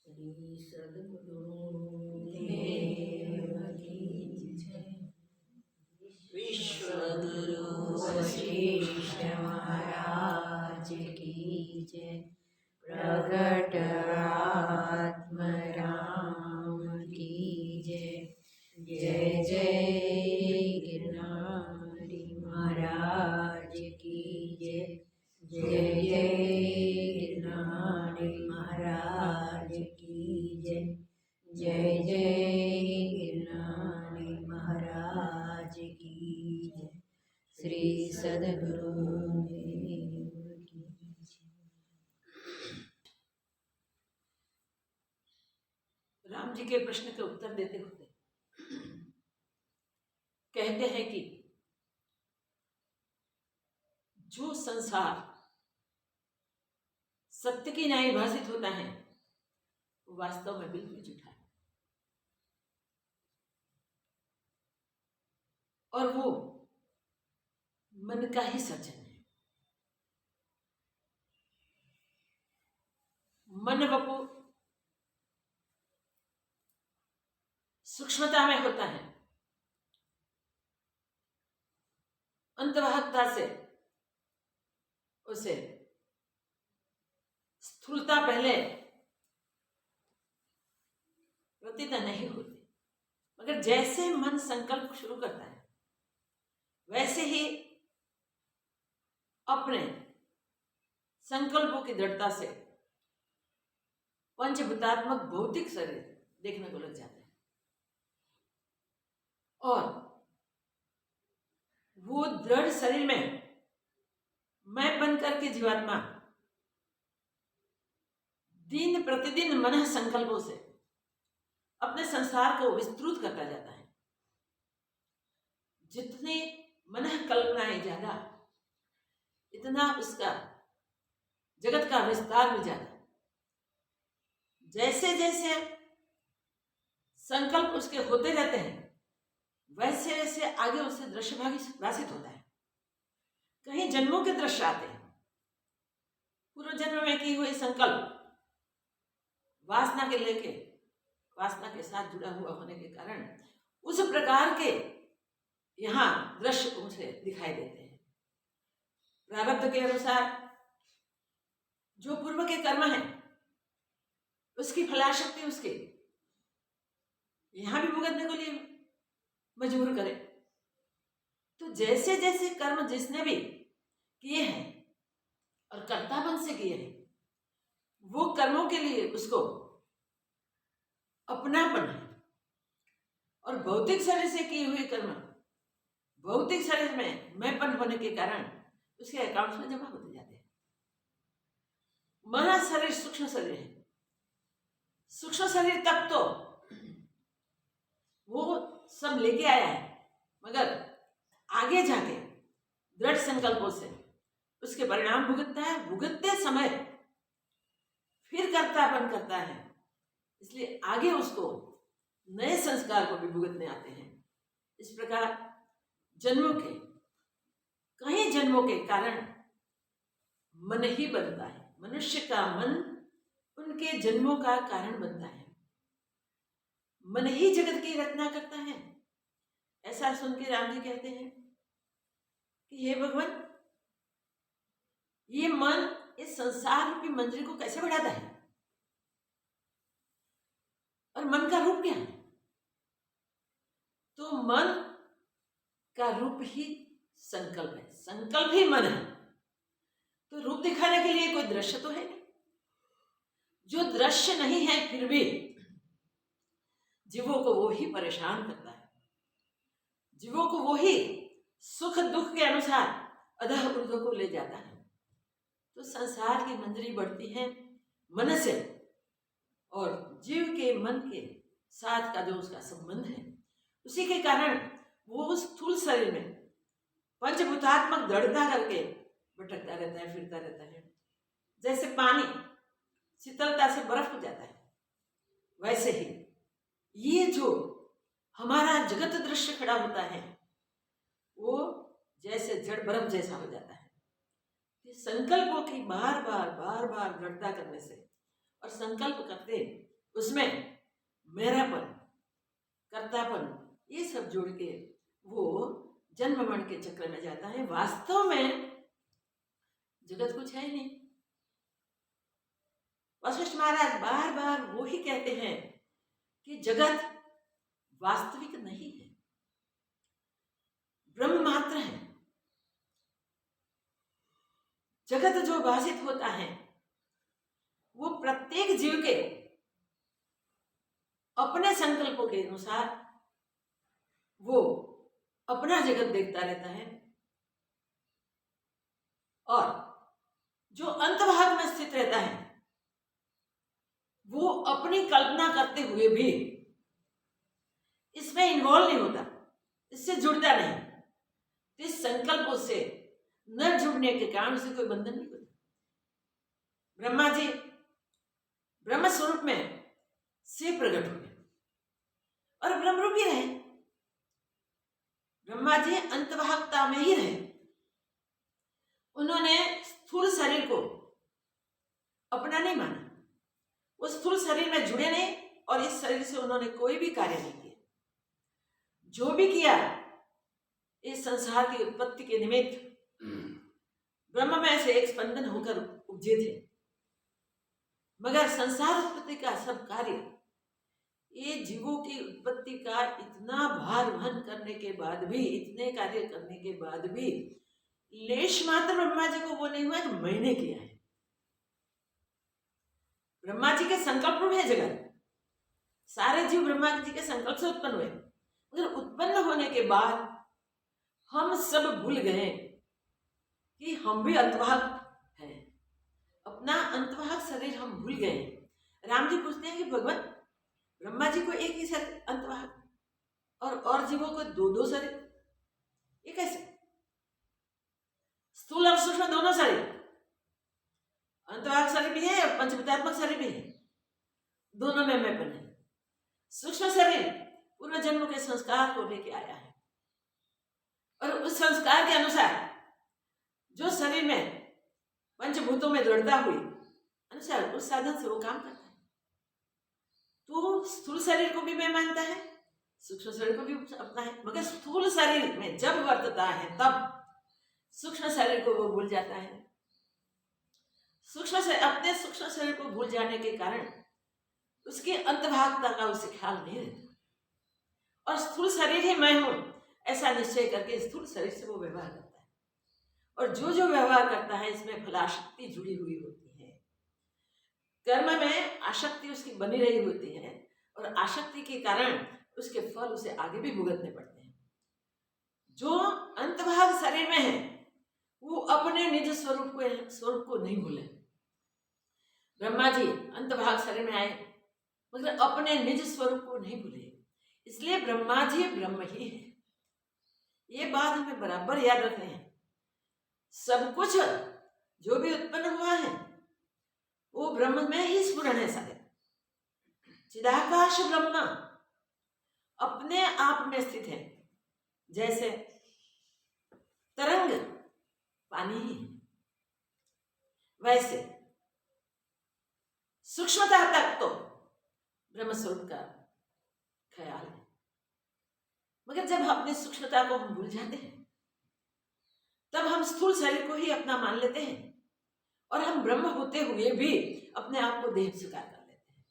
श्री सद्गुरुदेव की जय। विश्वगुरु वशिष्ठ महाराज की जय। प्रगट आत्मराम की जय। जय जय गिरनारी महाराज की जय। जय जय गिरनारी महाराज की जय। जय जय गिरनारी महाराज की जय। श्री सद्गुरुदेव की जय। राम जी के प्रश्न के उत्तर देते हुए कहते हैं कि जो संसार सत्य की न्याय भाषित होता है वो वास्तव में बिल्कुल झूठा है, और वो मन का ही सर्जन है। मन वपु सूक्ष्मता में होता है, अंतवाहकता से उसे स्थूलता पहले प्रतीत नहीं होती, मगर जैसे मन संकल्प शुरू करता है वैसे ही अपने संकल्पों की दृढ़ता से पंचभूतात्मक भौतिक शरीर देखने को लग जाता है, और वो दृढ़ शरीर में मैं बन करके जीवात्मा दिन प्रतिदिन मन संकल्पों से अपने संसार को विस्तृत करता जाता है। जितनी मन कल्पनाएं ज्यादा, इतना उसका जगत का विस्तार भी ज्यादा। जैसे जैसे संकल्प उसके होते रहते हैं वैसे वैसे आगे उससे दृश्य भाषित होता है। कहीं जन्मों के दृश्य आते हैं, पूर्व जन्म में की हुई संकल्प वासना के लेके वासना के साथ जुड़ा हुआ होने के कारण उस प्रकार के यहाँ दृश्य उसे दिखाई देते हैं। प्रारब्ध के अनुसार जो पूर्व के कर्म है उसकी फलाशक्ति उसके यहाँ भी भुगतने को लिए मजबूर करे। तो जैसे जैसे कर्म जिसने भी किए हैं और कर्तापन से किए हैं, वो कर्मों के लिए उसको अपनापन है, और भौतिक शरीर से किए हुए कर्म भौतिक शरीर में मैंपन होने के कारण उसके अकाउंट्स में जमा होते जाते हैं। मन शरीर सूक्ष्म शरीर है, सूक्ष्म शरीर तक तो वो सब लेके आया है, मगर आगे जाके दृढ़ संकल्पों से उसके परिणाम भुगतता है। भुगतते समय फिर कर्तापन करता है, इसलिए आगे उसको नए संस्कार को भी भुगतने आते हैं। इस प्रकार जन्मों के कई जन्मों के कारण मन ही बनता है। मनुष्य का मन उनके जन्मों का कारण बनता है। मन ही जगत की रचना करता है। ऐसा सुन के राम जी कहते हैं कि हे भगवान, ये मन इस संसार रूपी मंदिर को कैसे बढ़ाता है, और मन का रूप क्या है? तो मन का रूप ही संकल्प है, संकल्प ही मन है। तो रूप दिखाने के लिए कोई दृश्य तो है नहीं। जो दृश्य नहीं है फिर भी जीवों को वो ही परेशान करता है। जीवों को वही सुख दुख के अनुसार अधः ऊर्ध्व को ले जाता है। तो संसार की मंजरी बढ़ती है मन से, और जीव के मन के साथ का जो उसका संबंध है, उसी के कारण वो उस स्थूल शरीर में पंचभूतात्मक दृढ़ता करके भटकता रहता है, फिरता रहता है। जैसे पानी शीतलता से बर्फ हो जाता है, वैसे ही ये जो हमारा जगत दृश्य खड़ा होता है वो जैसे जड़ बर्फ जैसा हो जाता है। संकल्पों की बार बार दृढ़ता करने से और संकल्प करते उसमें मेरापन, कर्तापन, ये सब जोड़ के वो जन्म मरण के चक्र में जाता है। वास्तव में जगत कुछ है ही नहीं। वशिष्ठ महाराज बार बार वो ही कहते हैं कि जगत वास्तविक नहीं है, ब्रह्म मात्र है। जगत जो भाषित होता है वो प्रत्येक जीव के अपने संकल्पों के अनुसार वो अपना जगत देखता रहता है, और जो अंतभाग में स्थित रहता है वो अपनी कल्पना करते हुए भी इसमें इन्वॉल्व नहीं होता, इससे जुड़ता नहीं। इस संकल्पों से न जुड़ने के कारण उसे कोई बंधन नहीं होता। ब्रह्मा जी ब्रह्म स्वरूप में से प्रकट हुए और ब्रह्मरूपी रहे। ब्रह्मा जी अंतभागता में ही रहे। उन्होंने स्थूल शरीर को अपना नहीं माना, वो स्थूल शरीर में जुड़े नहीं, और इस शरीर से उन्होंने कोई भी कार्य नहीं किया। जो भी किया इस संसार की उत्पत्ति के निमित्त ब्रह्म में से एक स्पंदन होकर उपजे थे। मगर संसार उत्पत्ति का सब कार्य, ये जीवों की उत्पत्ति का इतना भार वहन करने के बाद भी, इतने कार्य करने के बाद भी लेश मात्र ब्रह्मा जी को वो नहीं हुआ कि मैंने किया है। ब्रह्मा जी के संकल्प में है जगत, सारे जीव ब्रह्मा जी के संकल्प से उत्पन्न हुए, मगर उत्पन्न होने के बाद हम सब भूल गए कि हम भी अंतभाग हैं। अपना अंतभाग शरीर हम भूल गए। राम जी पूछते हैं कि भगवान, ब्रह्मा जी को एक ही शरीर अंतभाग और जीवों को दो दो शरीर, ये कैसे? स्थूल और सूक्ष्म दोनों शरीर, अंतभाग शरीर भी है और पंचभूतात्मक शरीर भी है, दोनों में मैंपन है। सूक्ष्म शरीर पूर्व जन्म के संस्कार को लेके आया है, और उस संस्कार के अनुसार जो शरीर में पंचभूतों में दृढ़ता हुई अनुसार उस साधन से वो काम करता है। तो स्थूल शरीर को भी मैं मानता है, सूक्ष्म शरीर को भी अपना है, मगर स्थूल शरीर में जब वर्तता है तब सूक्ष्म शरीर को वो भूल जाता है। अपने सूक्ष्म शरीर को भूल जाने के कारण उसके अंतभागता का उसे ख्याल नहीं रहता, और स्थूल शरीर ही मैं हूं ऐसा निश्चय करके स्थूल शरीर से वो व्यवहार करता है। और जो जो व्यवहार करता है इसमें फलाशक्ति जुड़ी हुई होती है, कर्म में आसक्ति उसकी बनी रही होती है, और आसक्ति के कारण उसके फल उसे आगे भी भुगतने पड़ते हैं। जो अंतभाग शरीर में है वो अपने निज स्वरूप को नहीं भूले। ब्रह्मा जी अंतभाग शरीर में आए मगर अपने निज स्वरूप को नहीं भूले, इसलिए ब्रह्मा जी ब्रह्म ही है। ये बात हमें बराबर याद रखनी है। सब कुछ जो भी उत्पन्न हुआ है वो ब्रह्म में ही स्फुरण है। सारे चिदाकाश ब्रह्म अपने आप में स्थित है। जैसे तरंग पानी ही है, वैसे सूक्ष्मता तक तो ब्रह्म स्वरूप का ख्याल है। मगर जब अपनी सूक्ष्मता को हम भूल जाते हैं तब हम स्थूल शरीर को ही अपना मान लेते हैं, और हम ब्रह्म होते हुए भी अपने आप को देह स्वीकार कर लेते हैं।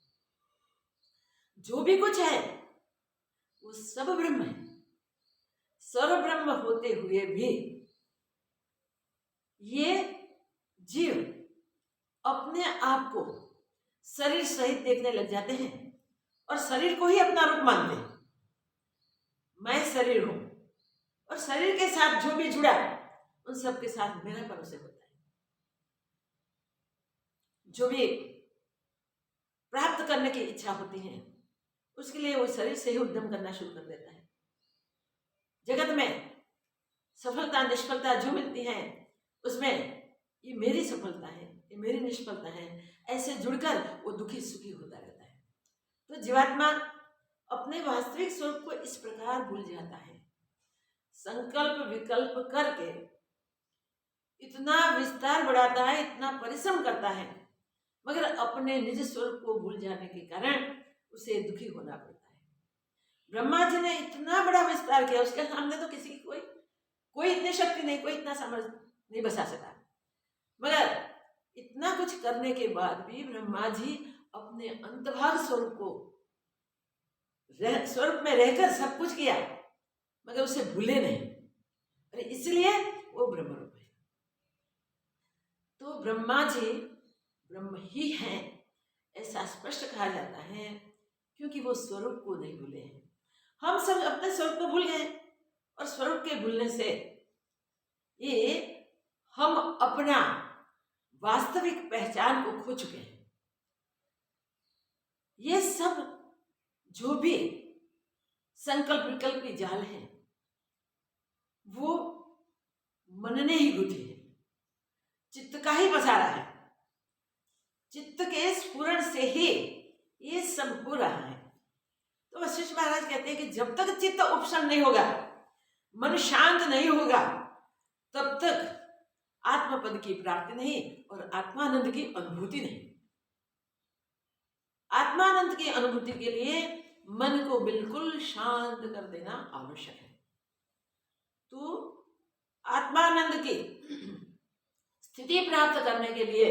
जो भी कुछ है वो सब ब्रह्म है। सर्व ब्रह्म होते हुए भी ये जीव अपने आप को शरीर सहित देखने लग जाते हैं और शरीर को ही अपना रूप मानते हैं। मैं शरीर हूं, और शरीर के साथ जो भी जुड़ा उन सब के साथ मेरापन उसे होता है। जो भी प्राप्त करने की इच्छा होती है उसके लिए वो शरीर से ही उद्यम करना शुरू कर देता है। जगत में सफलता निष्फलता जो मिलती है उसमें ये मेरी सफलता है, ये मेरी निष्फलता है, ऐसे जुड़कर वो दुखी सुखी होता रहता है। तो जीवात्मा अपने वास्तविक स्वरूप को इस प्रकार भूल जाता है। संकल्प विकल्प करके इतना विस्तार बढ़ाता है, इतना परिश्रम करता है, मगर अपने निज स्वरूप को भूल जाने के कारण उसे दुखी होना पड़ता है। ब्रह्मा जी ने इतना बड़ा विस्तार किया, उसके सामने तो किसी की कोई इतनी शक्ति नहीं, कोई इतना समझ नहीं बसा सका। मगर इतना कुछ करने के बाद भी ब्रह्मा जी अपने अंतभाग स्वरूप में रहकर सब कुछ किया, मगर उसे भूले नहीं, और इसलिए वो ब्रह्म रूप है। तो ब्रह्मा जी ब्रह्म ही हैं ऐसा स्पष्ट कहा जाता है, क्योंकि वो स्वरूप को नहीं भूले हैं। हम सब अपने स्वरूप को भूल गए, और स्वरूप के भूलने से ये हम अपना वास्तविक पहचान को खो चुके हैं। ये सब जो भी संकल्प विकल्प की जाल है वो मन ने ही गुथी है, चित्त का ही पसारा है। चित्त के स्फुरण से ही ये सब हो रहा है। तो वशिष्ठ महाराज कहते हैं कि जब तक चित्त उपशम नहीं होगा, मन शांत नहीं होगा, तब तक आत्मपद की प्राप्ति नहीं और आत्मानंद की अनुभूति नहीं। आत्मानंद की अनुभूति के लिए मन को बिल्कुल शांत कर देना आवश्यक है। तो आत्मानंद की स्थिति प्राप्त करने के लिए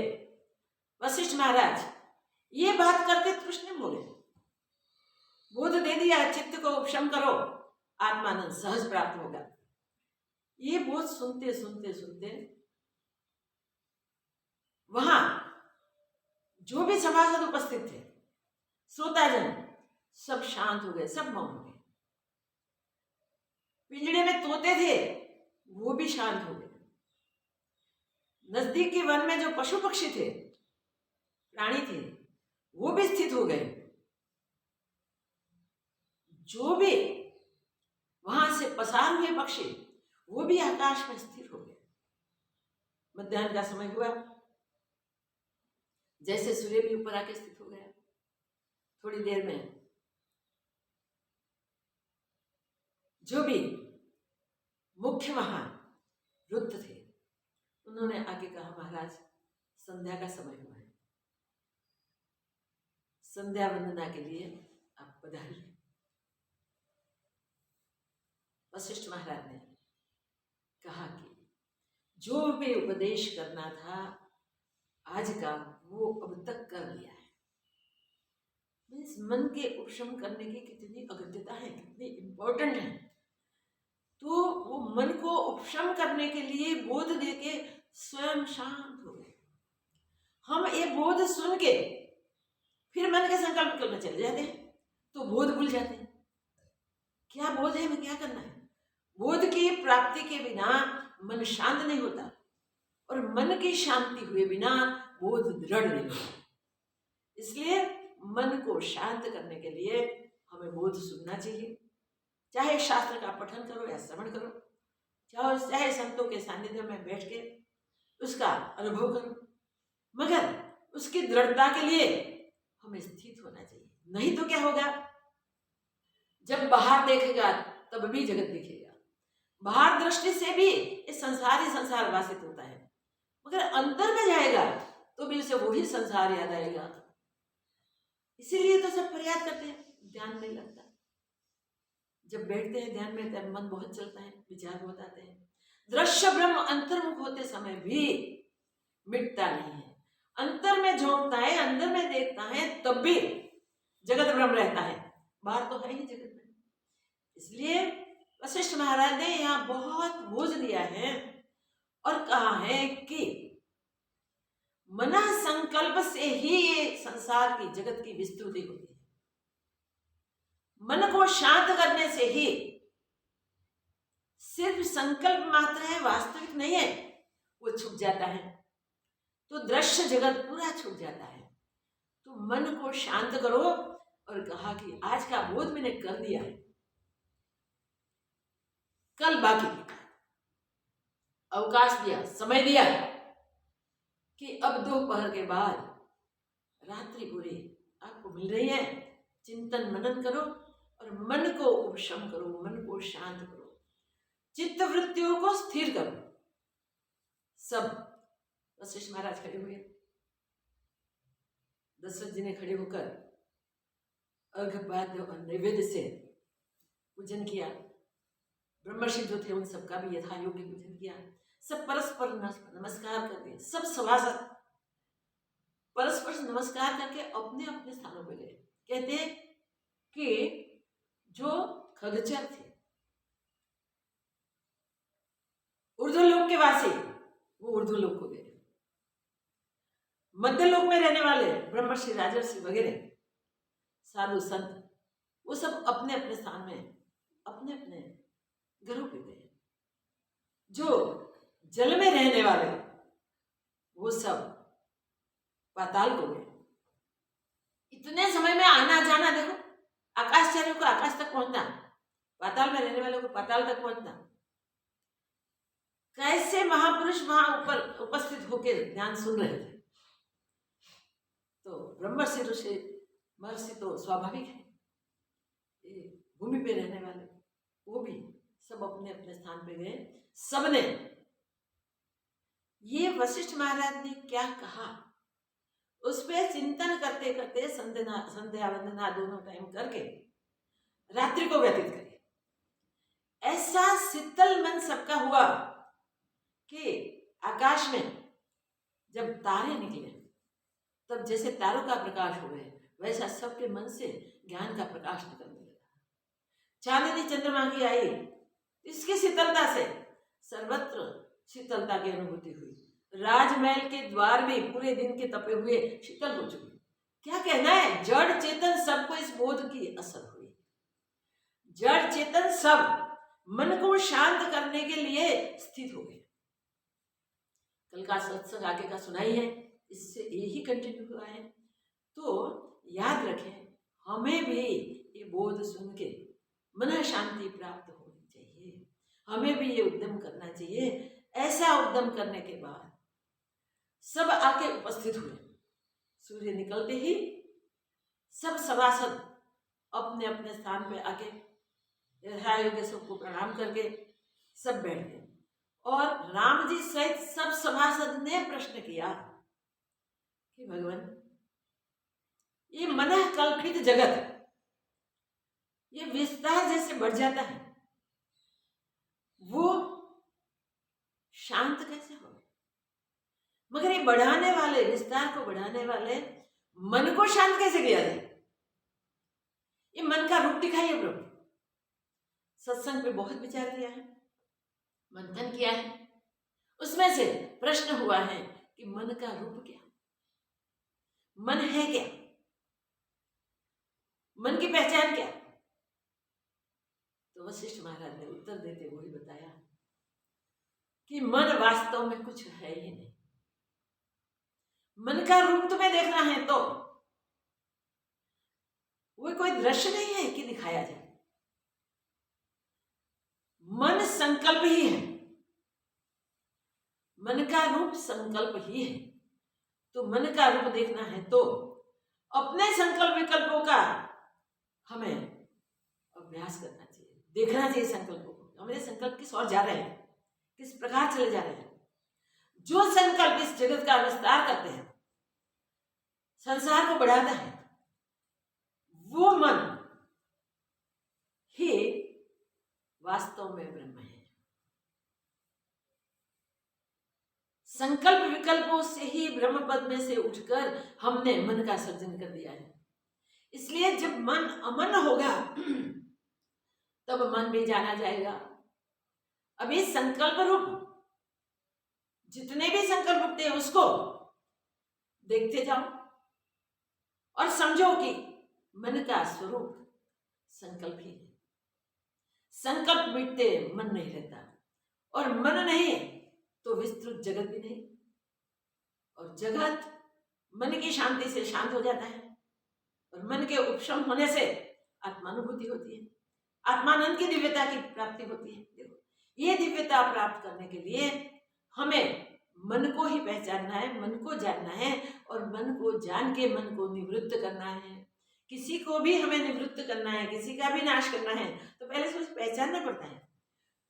वशिष्ठ महाराज ये बात करके तृष्ण बोले, बोध दे दिया, चित्त को उपशम करो, आत्मानंद सहज प्राप्त होगा। ये बोध सुनते सुनते सुनते वहां जो भी सभासद उपस्थित थे, श्रोताजन, सब शांत हो गए, सब मौन हो गए। पिंजड़े में तोते थे वो भी शांत हो गए। नजदीकी वन में जो पशु पक्षी थे, प्राणी थे, वो भी स्थित हो गए। जो भी वहां से पसार हुए पक्षी वो भी आकाश में स्थिर हो गए। मध्याह्न का समय हुआ, जैसे सूर्य भी ऊपर आके स्थित हो गया। थोड़ी देर में जो भी मुख्य वहां रुद्र थे उन्होंने आगे कहा, महाराज संध्या का समय हुआ है, संध्या वंदना के लिए आप पधारिए। वशिष्ठ महाराज ने कहा कि जो भी उपदेश करना था आज का वो अब तक कर लिया है। इस मन के उपशम करने की कितनी अगत्यता है, कितनी इंपॉर्टेंट है। तो वो मन को उपशम करने के लिए बोध देके स्वयं शांत हो गए। हम ये बोध सुन के फिर मन के संकल्प विकल्प में चले जाते हैं, तो बोध भूल जाते हैं। क्या बोध है, हमें क्या करना है। बोध की प्राप्ति के बिना मन शांत नहीं होता, और मन की शांति हुए बिना बोध दृढ़ नहीं होता। इसलिए मन को शांत करने के लिए हमें बोध सुनना चाहिए। चाहे शास्त्र का पठन करो या श्रवण करो, चाहे संतों के सानिध्य में बैठ के उसका अनुभव करो, मगर उसकी दृढ़ता के लिए हमें स्थित होना चाहिए। नहीं तो क्या होगा, जब बाहर देखेगा तब भी जगत दिखेगा। बाहर दृष्टि से भी ये संसार ही संसार भाषित होता है, मगर अंतर में जाएगा तो भी उसे वही संसार याद आएगा। इसीलिए तो सब फरियाद करते हैं, ध्यान नहीं लगता। जब बैठते हैं ध्यान में तब मन बहुत चलता है, विचार बहुत आते हैं। दृश्य ब्रह्म अंतर्मुख होते समय भी मिटता नहीं है। अंतर में झोंकता है, अंदर में देखता है, तब भी जगत ब्रह्म रहता है, बाहर तो है ही जगत में। इसलिए वशिष्ठ महाराज ने यहाँ बहुत बोझ दिया है और कहा है कि मना संकल्प से ही ये संसार की जगत की विस्तृति होती है। मन को शांत करने से ही सिर्फ संकल्प मात्र है, वास्तविक नहीं है, वो छूट जाता है। तो दृश्य जगत पूरा छूट जाता है। तो मन को शांत करो और कहा कि आज का बोध मैंने कर दिया है, कल बाकी अवकाश दिया, समय दिया कि अब दोपहर के बाद रात्रि पूरी आपको मिल रही है। चिंतन मनन करो और मन को उपशम करो, मन को शांत करो, चित्त वृत्तियों को स्थिर करो। सब वशिष्ठ महाराज खड़े हुए, दशरथ जी ने खड़े होकर अर्घपाद्य और नैवेद्य से पूजन किया। ब्रह्मर्षि जो थे उन सबका भी यथा योग्य पूजन किया। सब परस्पर नमस्कार करके, सब सभासद परस्पर नमस्कार करके अपने अपने स्थानों पर गए। कहते कि जो खगचर थे, ऊर्ध्वलोक के वासी, वो ऊर्ध्वलोक को गए। मध्यलोक में रहने वाले ब्रह्मर्षि, राजर्षि वगैरह साधु संत, वो सब अपने अपने स्थान में अपने अपने घरों पे गए। जो जल में रहने वाले वो सब पाताल को गए। इतने समय में आना जाना देखो, आकाशचार्यों को आकाश तक पहुंचना, पाताल में रहने वालों को पाताल तक पहुंचना। कैसे महापुरुष वहां ऊपर उपस्थित होकर ज्ञान सुन रहे थे। तो ब्रह्मर्षि ऋषि महर्षि तो स्वाभाविक है, ये भूमि पे रहने वाले वो भी सब अपने अपने स्थान पे गए। सबने ये वशिष्ठ महाराज ने क्या कहा उस पर चिंतन करते करते संध्या वंदना दोनों टाइम करके रात्रि को व्यतीत करे। ऐसा शीतल मन सबका हुआ कि आकाश में जब तारे निकले तब जैसे तारों का प्रकाश हो गए, वैसा सबके मन से ज्ञान का प्रकाश निकलने लगा। चांदनी चंद्रमा की आई, इसकी शीतलता से सर्वत्र शीतलता की अनुभूति हुई। राजमहल के द्वार भी पूरे दिन के तपे हुए शीतल हो चुके। क्या कहना है, जड़ चेतन सबको इस बोध की असर हुई। जड़ चेतन सब मन को शांत करने के लिए स्थित हो गए। कल का सत्संग आगे का सुनाई है, इससे यही कंटिन्यू हुआ है। तो याद रखें, हमें भी ये बोध सुन के मन शांति प्राप्त होनी चाहिए। हमें भी ये उद्यम करना चाहिए। ऐसा उद्यम करने के बाद सब आके उपस्थित हुए। सूर्य निकलते ही सब सभासद अपने अपने स्थान पे आके यथायोग्य सबको प्रणाम करके सब बैठ गए। और राम जी सहित सब सभासद ने प्रश्न किया कि भगवान, ये मन कल्पित जगत ये विस्तार जैसे बढ़ जाता है, वो शांत कैसे हो? मगर ये बढ़ाने वाले, विस्तार को बढ़ाने वाले मन को शांत कैसे किया जाए? ये मन का रूप दिखाइए प्रभु। सत्संग पे बहुत विचार किया है, मंथन किया है। उसमें से प्रश्न हुआ है कि मन का रूप क्या, मन है क्या, मन की पहचान क्या? तो वशिष्ठ महाराज ने उत्तर देते हुए बताया कि मन वास्तव में कुछ है ही नहीं। मन का रूप तुम्हें देखना है तो वो कोई दृश्य नहीं है कि दिखाया जाए। मन संकल्प ही है, मन का रूप संकल्प ही है। तो मन का रूप देखना है तो अपने संकल्प विकल्पों का हमें अभ्यास करना चाहिए, देखना चाहिए संकल्पों को। हमारे संकल्प किस ओर जा रहे हैं, किस प्रकार चले जा रहे हैं। जो संकल्प इस जगत का विस्तार करते हैं, संसार को बढ़ाता है, वो मन ही वास्तव में ब्रह्म है। संकल्प विकल्पों से ही ब्रह्म पद में से उठकर हमने मन का सर्जन कर दिया है। इसलिए जब मन अमन होगा तब मन भी जाना जाएगा। अभी संकल्प रूप जितने भी संकल्प उठते हैं उसको देखते जाओ और समझो कि मन का स्वरूप संकल्प ही है। संकल्प मिटते मन नहीं रहता, और मन नहीं तो विस्तृत जगत भी नहीं, और जगत मन की शांति से शांत हो जाता है, और मन के उपशम होने से आत्मानुभूति होती है, आत्मानंद की दिव्यता की प्राप्ति होती है। देखो, ये दिव्यता प्राप्त करने के लिए हमें मन को ही पहचानना है, मन को जानना है, और मन को जान के मन को निवृत्त करना है। किसी को भी हमें निवृत्त करना है, किसी का भी नाश करना है, तो पहले से उसे पहचानना पड़ता है।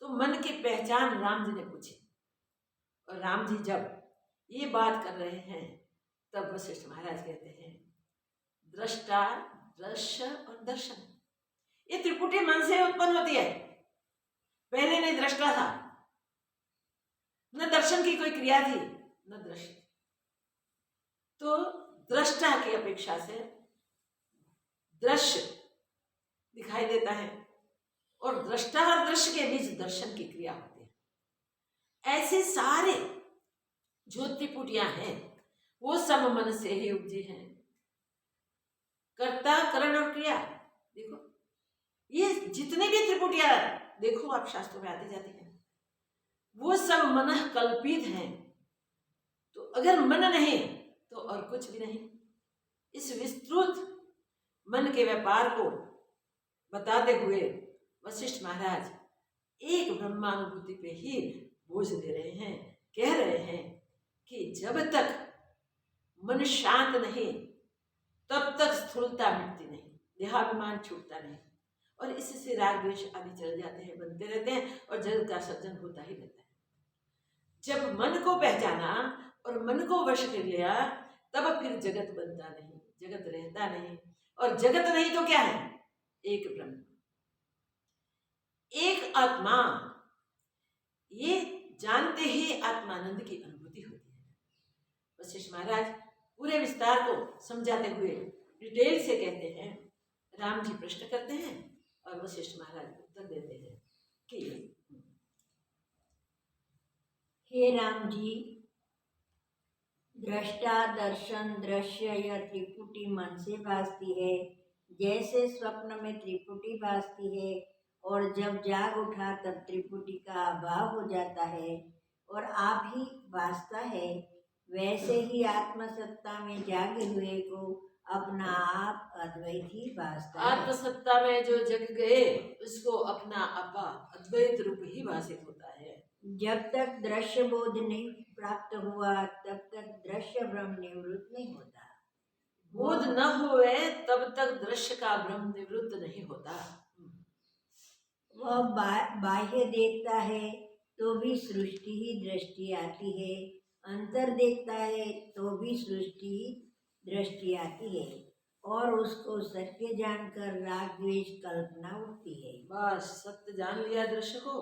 तो मन की पहचान राम जी ने पूछी, और राम जी जब ये बात कर रहे हैं तब वशिष्ठ महाराज कहते हैं, दृष्टा, दृश्य और दर्शन, ये त्रिपुटी मन से उत्पन्न होती है। पहले नहीं दृष्टा था, न दर्शन की कोई क्रिया थी, न दृश्य। तो दृष्टा की अपेक्षा से दृश्य दिखाई देता है, और दृष्टा और दृश्य के बीच दर्शन की क्रिया होती है। ऐसे सारे जो त्रिपुटियां हैं वो सब मन से ही उपजी हैं। कर्ता, करण और क्रिया, देखो ये जितने भी त्रिपुटियां देखो आप शास्त्रों में आती जाती हैं, वो सब मन कल्पित हैं। तो अगर मन नहीं तो और कुछ भी नहीं। इस विस्तृत मन के व्यापार को बताते हुए वशिष्ठ महाराज एक ब्रह्मानुभूति पे ही बोझ दे रहे हैं, कह रहे हैं कि जब तक मन शांत नहीं तब तक स्थूलता मिटती नहीं, देहाभिमान छूटता नहीं, और इससे राग द्वेष आदि चल जाते हैं, बनते रहते हैं, और जगत का सर्जन होता ही रहता है। जब मन को पहचाना और मन को वश कर लिया तब फिर जगत बनता नहीं, जगत रहता नहीं, और जगत नहीं तो क्या है? एक ब्रह्म, एक आत्मा। ये जानते ही आत्मानंद की अनुभूति होती है। वशिष्ठ महाराज पूरे विस्तार को समझाते हुए डिटेल से कहते हैं। राम जी प्रश्न करते हैं और वशिष्ठ महाराज उत्तर देते हैं कि हे राम जी, दृष्टा, दर्शन, दृश्य यह त्रिपुटी मन से भासती है, जैसे स्वप्न में त्रिपुटी भासती है, और जब जाग उठा तब त्रिपुटी का अभाव हो जाता है और आप ही भासता है, वैसे ही आत्मसत्ता में जागे हुए को अपना आप अद्वैत ही भासता है। आत्मसत्ता में जो जग गए उसको अपना अपा अद्वैत रूप ही भाषित होता है। जब तक दृश्य बोध नहीं प्राप्त हुआ तब तक दृश्य भ्रम निवृत्त नहीं होता। बोध न हुए तब तक दृश्य का भ्रम निवृत्त नहीं होता। वह बाह्य देखता है तो भी सृष्टि ही दृष्टि आती है, अंतर देखता है तो भी सृष्टि ही दृष्टि आती है, और उसको सत्य जानकर राग द्वेष कल्पना उठती है। बस सत्य जान लिया दृश्य को,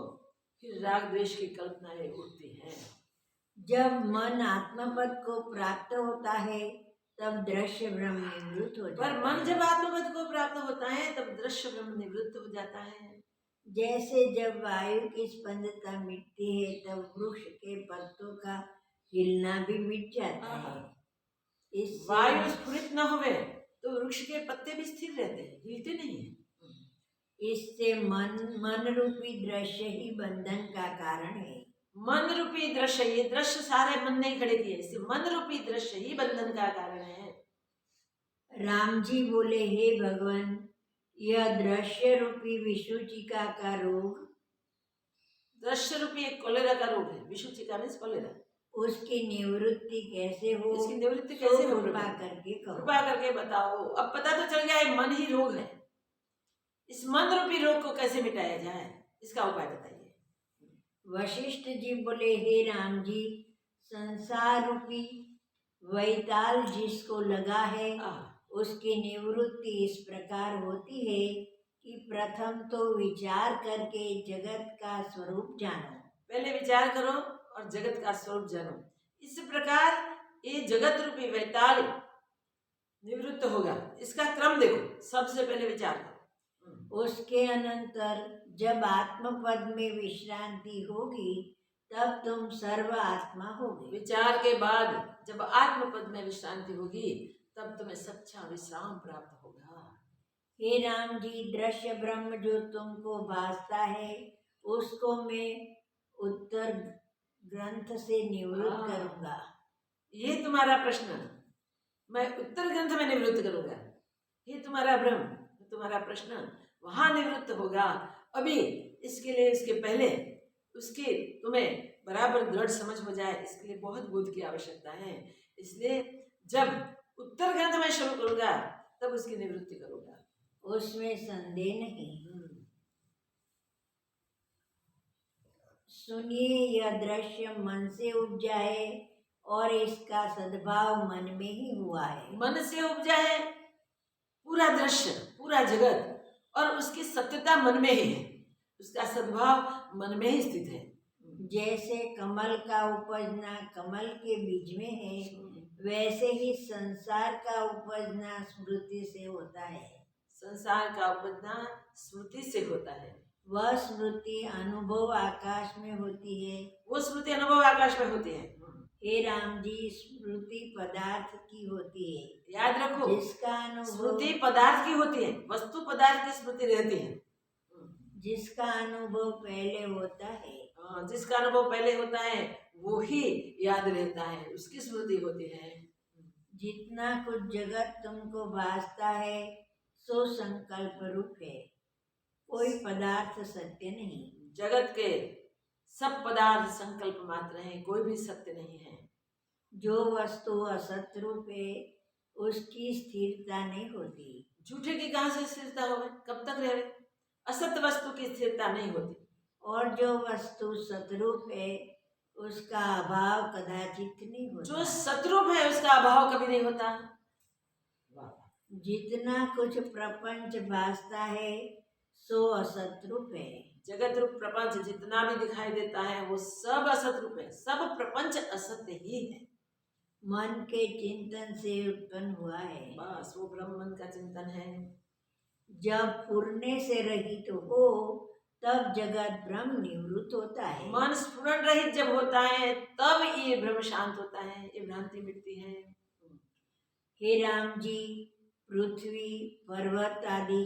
फिर राग द्वेष की कल्पनाएं उठती हैं। जब मन आत्मपद को प्राप्त होता है तब दृश्य भ्रम निवृत्त हो जाता है। पर मन जब आत्मपद को प्राप्त होता है तब दृश्य भ्रम निवृत्त हो जाता है। जैसे जब वायु की स्पंदता मिटती है तब वृक्ष के पत्तों का हिलना भी मिट जाता है। इससे वायु स्फुरित न होवे तो वृक्ष के पत्ते भी स्थिर रहते हैं, हिलते नहीं है। इससे मन रूपी दृश्य ही बंधन का कारण है। मन रूपी दृश्य, ये दृश्य सारे मन ने खड़े किए, इससे मन रूपी दृश्य ही बंधन का कारण है। राम जी बोले, हे भगवान, यह दृश्य रूपी विषुचिका का रोग, दृश्य रूपी एक कोलेरा का रोग है। विषुचिका मीन्स कोलेरा। उसकी निवृत्ति कैसे हो? इसकी निवृत्ति कैसे हो? कृपा करके कहो। कृपा करके बताओ। अब पता तो चल गया है मन ही रोग है, इस मन रूपी रोग को कैसे मिटाया जाए, इसका उपाय बताइए। वशिष्ठ जी बोले, हे राम जी, संसार रूपी वैताल जिसको लगा है उसकी निवृत्ति इस प्रकार होती है कि प्रथम तो विचार करके जगत का स्वरूप जानो। पहले विचार करो और जगत का स्वरूप जानो। इस प्रकार ये जगत रूपी वैताल निवृत्त होगा। इसका क्रम देखो, सबसे पहले विचार करो। उसके अनंतर जब आत्मपद में विश्रांति होगी तब तुम सर्व आत्मा होगे। विचार के बाद जब आत्मपद में विश्रांति होगी तब तुम्हें सच्चा विश्राम प्राप्त होगा। हे राम जी, दृश्य ब्रह्म जो तुमको भासता है उसको मैं उत्तर ग्रंथ से निवृत्त करूंगा। ये तुम्हारा प्रश्न मैं उत्तर ग्रंथ में निवृत्त करूंगा। ये तुम्हारा भ्रम, तुम्हारा प्रश्न वहां निवृत्त होगा। अभी इसके लिए, इसके पहले उसकी तुम्हें बराबर दृढ़ समझ हो जाए, इसके लिए बहुत बोध की आवश्यकता है। इसलिए जब उत्तर ग्रंथ में शुरू करूंगा तब उसकी निवृत्ति करूंगा, उसमें संदेह नहीं। सुनिए, यह दृश्य मन से उपजा है और इसका सद्भाव मन में ही हुआ है। मन से उपजा है पूरा दृश्य, पूरा जगत, और उसकी सत्यता मन में ही है, उसका सद्भाव मन में ही स्थित है। जैसे कमल का उपजना कमल के बीज में है, वैसे ही संसार का उपजना स्मृति से होता है। संसार का उपजना स्मृति से होता है। वह स्मृति अनुभव आकाश में होती है। वो स्मृति अनुभव आकाश में होती है। हे राम जी, स्मृति पदार्थ की होती है। याद रखो, जिसका अनुभव स्मृति पदार्थ की होती है, वस्तु पदार्थ की स्मृति रहती है। जिसका अनुभव पहले होता है, जिसका अनुभव पहले होता है वो ही याद रहता है, उसकी स्मृति होती है। जितना कुछ जगत तुमको भासता है सो संकल्प रूप है, कोई पदार्थ सत्य नहीं। जगत के सब पदार्थ संकल्प मात्र हैं, कोई भी सत्य नहीं है। जो वस्तु असत रूप है उसकी स्थिरता नहीं होती। झूठे की कहाँ से स्थिरता होगी, कब तक रहे? असत वस्तु की स्थिरता नहीं होती। और जो वस्तु सतरूप है उसका अभाव कदाचित नहीं होता। जो सतरूप है उसका अभाव कभी नहीं होता। जितना कुछ प्रपंच भासता है सो असत रूप है। जगत रूप प्रपंच जितना भी दिखाई देता है वो सब असत रूप है, सब प्रपंच असत्य ही है। मन के चिंतन से उत्पन्न हुआ है। बस वो ब्रह्म मन का चिंतन है। जब पूर्णे से रहित हो तब जगत ब्रह्म निवृत्त होता है। मन स्फुरण रहित जब होता है तब ये ब्रह्म शांत होता है, ये भ्रांति मिटती है। हे राम जी, पृथ्वी पर्वत आदि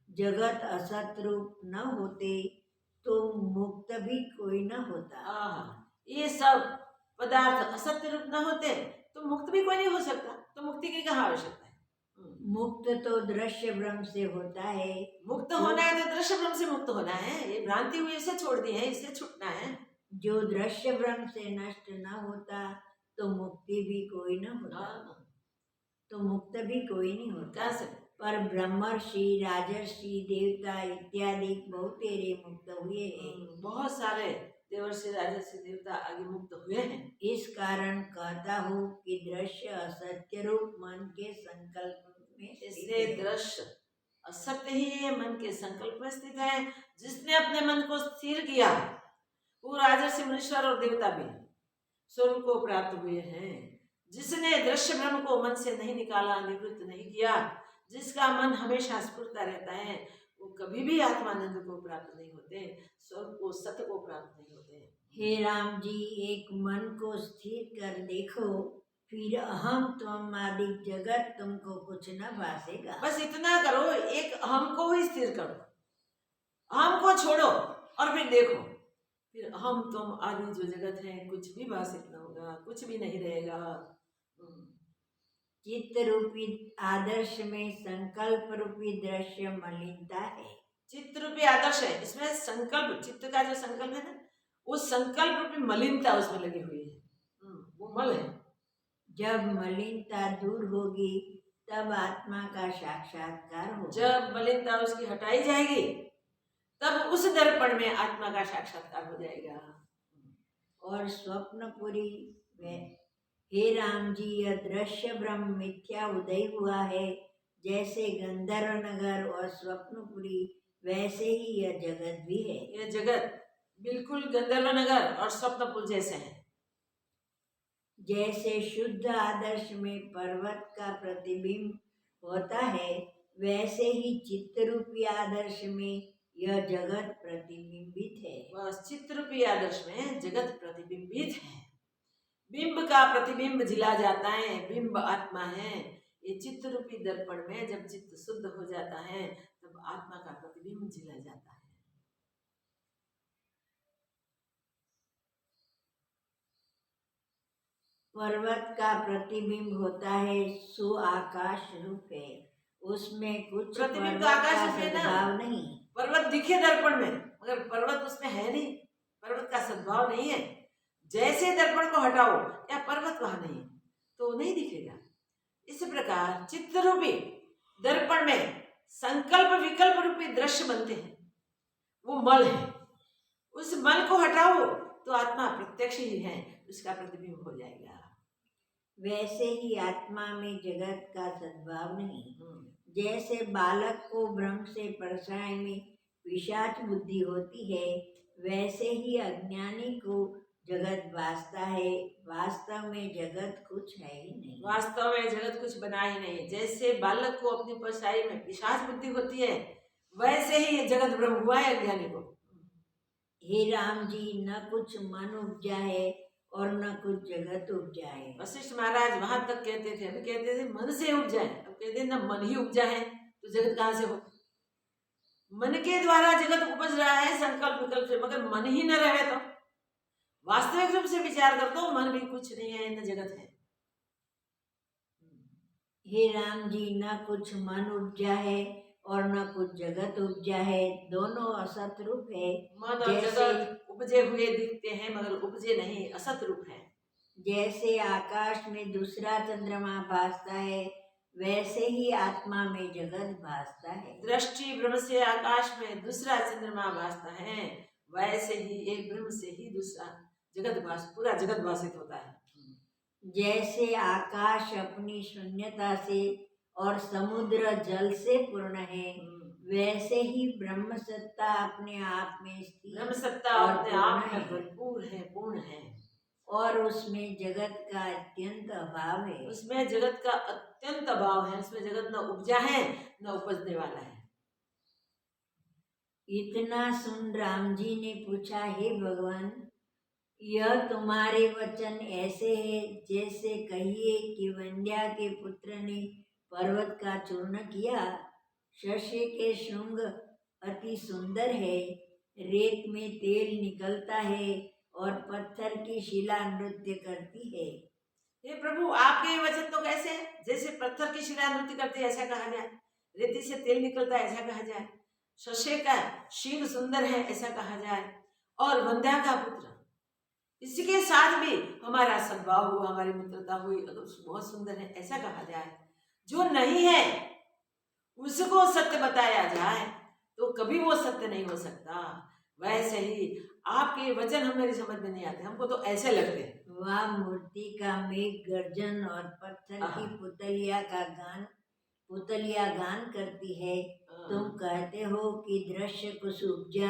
जगत असत रूप न होते तो मुक्त भी कोई न होता। ये सब पदार्थ असत्य रूप न होते तो मुक्त भी कोई नहीं हो सकता, तो मुक्ति की कहाँ आवश्यकता है? मुक्त तो दृश्य ब्रह्म से होता है। मुक्त होना है तो दृश्य ब्रह्म से मुक्त होना है। ये भ्रांति हुई इसे छोड़ दी है, इसे छूटना है। जो दृश्य ब्रह्म से नष्ट न होता तो मुक्ति भी कोई न होता, तो मुक्त भी कोई नहीं होता। पर ब्रह्मर्षि, राजर्षि, देवता इत्यादि बहुतेरे मुक्त हुए हैं। बहुत सारे देवर्षि, राजर्षि, देवता आगे मुक्त हुए हैं। इस कारण कहता हूँ कि दृश्य असत्य रूप मन के संकल्प में, इसलिए दृश्य असत्य ही है, मन के संकल्प में स्थित है। जिसने अपने मन को स्थिर किया वो राजर्षि, मुनीश्वर और देवता भी स्वर्ग को प्राप्त हुए हैं। जिसने दृश्य ब्रह्म को मन से नहीं निकाला, निवृत्त नहीं किया, जिसका मन हमेशा स्फुरता रहता है, वो कभी भी आत्मानंद को प्राप्त नहीं होते, स्वर्ग को, सत्य को प्राप्त नहीं होते। हे राम जी, एक मन को स्थिर कर देखो, फिर अहम त्वम आदि जगत तुमको कुछ न भासेगा। बस इतना करो, एक अहम को ही स्थिर करो, अहम को छोड़ो और फिर देखो, फिर अहम तुम आदि जो जगत है कुछ भी भाषित न होगा, कुछ भी नहीं रहेगा। चित्त रूपी आदर्श में संकल्प रूपी दृश्य मलिनता है। चित्त रूपी आदर्श है, इसमें संकल्प, चित्त का जो संकल्प है ना, वो संकल्प रूपी मलिनता उसमें लगी हुई है, वो मल है। जब मलिनता दूर होगी तब आत्मा का साक्षात्कार होगा। जब मलिनता उसकी हटाई जाएगी तब उस दर्पण में आत्मा का साक्षात्कार हो जाएगा। और स्वप्नपुरी में, हे राम जी, यह दृश्य ब्रह्म मिथ्या उदय हुआ है। जैसे गंधर्व नगर और स्वप्नपुरी वैसे ही यह जगत भी है। यह जगत बिल्कुल गंधर्व नगर और स्वप्नपुर जैसे है। जैसे शुद्ध आदर्श में पर्वत का प्रतिबिंब होता है, वैसे ही चित्त रूपी आदर्श में यह जगत प्रतिबिंबित है। बस चित्त रूपी आदर्श में जगत प्रतिबिंबित है। बिंब का प्रतिबिंब जिला जाता है, बिंब आत्मा है। ये चित्त रूपी दर्पण में जब चित्त शुद्ध हो जाता है तब आत्मा का प्रतिबिंब झिला जाता है। पर्वत का प्रतिबिंब होता है सो आकाश रूप है, उसमें कुछ प्रतिबिंब तो पर्वत आकाश का रूप है ना। सद्भाव नहीं। पर्वत दिखे दर्पण में मगर पर्वत उसमें है नहीं, पर्वत का सद्भाव नहीं है। जैसे दर्पण को हटाओ या पर्वत वहां नहीं है तो नहीं दिखेगा। इस प्रकार चित्त रूपी दर्पण में संकल्प विकल्प रूपी दृश्य बनते हैं, वो मल है। उस मल को हटाओ तो आत्मा प्रत्यक्ष ही है, उसका प्रतिबिंब हो जाएगा। वैसे ही आत्मा में जगत का सद्भाव नहीं। जैसे बालक को भ्रम से परछाई में पिशाच बुद्धि होती है, वैसे ही अज्ञानी को जगत भासता है, वास्तव में जगत कुछ है ही नहीं। वास्तव में जगत कुछ बना ही नहीं। जैसे बालक को अपनी परछाई में पिशाच बुद्धि होती है, वैसे ही ये जगत भ्रम हुआ है अज्ञानी को। हे राम जी, न कुछ मन उपजा है और न कुछ जगत उपजा है। वशिष्ठ महाराज वहां तक कहते थे, अभी कहते थे मन से उपजा है, अब कहते न मन ही उपजा है तो जगत कहाँ से हो। मन के द्वारा जगत उपज रहा है संकल्प विकल्प से, मगर मन ही न रहे तो वास्तविक रूप से विचार कर दो, मन भी कुछ नहीं है न जगत है। हे राम जी, न कुछ मन उपजा है और न कुछ जगत उपजा है, दोनों असत रूप है। मन और जगत उपजे हुए दिखते हैं मगर उपजे नहीं, असत रूप है। जैसे आकाश में दूसरा चंद्रमा भासता है, वैसे ही आत्मा में जगत भासता है। दृष्टि भ्रम से आकाश में दूसरा चंद्रमा भासता है, वैसे ही एक भ्रम से ही दूसरा जगत पूरा जगत भाषित होता है। जैसे आकाश अपनी शून्यता से और समुद्र जल से पूर्ण है, वैसे ही ब्रह्म सत्ता अपने आप में स्थित ब्रह्म सत्ता अपने आप में भरपूर है, पूर्ण है, और उसमें जगत का अत्यंत अभाव है। उसमें जगत का अत्यंत अभाव है, उसमें जगत न उपजा है न उपजने वाला है। इतना सुन राम जी ने पूछा, हे भगवान, यह तुम्हारे वचन ऐसे है जैसे कहिए कि वंद्या के पुत्र ने पर्वत का चूर्ण किया। शस्य के श्रृंग अति सुंदर है, रेत में तेल निकलता है और पत्थर की शिला नृत्य करती है। हे प्रभु, आपके वचन तो कैसे है जैसे पत्थर की शिला नृत्य करती है ऐसा कहा जाए, रेती से तेल निकलता है ऐसा कहा जाए, शस्य का शील सुंदर है ऐसा कहा जाए, और वंद्या का पुत्र, इसके साथ भी हमारा सद्भाव हुआ, हमारी मित्रता हुई, बहुत सुंदर है ऐसा कहा जाए। जो नहीं है उसको सत्य बताया जाए तो कभी वो सत्य नहीं हो सकता। वैसे ही आपके वचन हम मेरी समझ में नहीं आते, हमको तो ऐसे लगते हैं। वह मूर्ति का मेघ गर्जन और पत्थर की पुतलिया गान करती है। तुम कहते हो कि दृश्य कुछ उपजा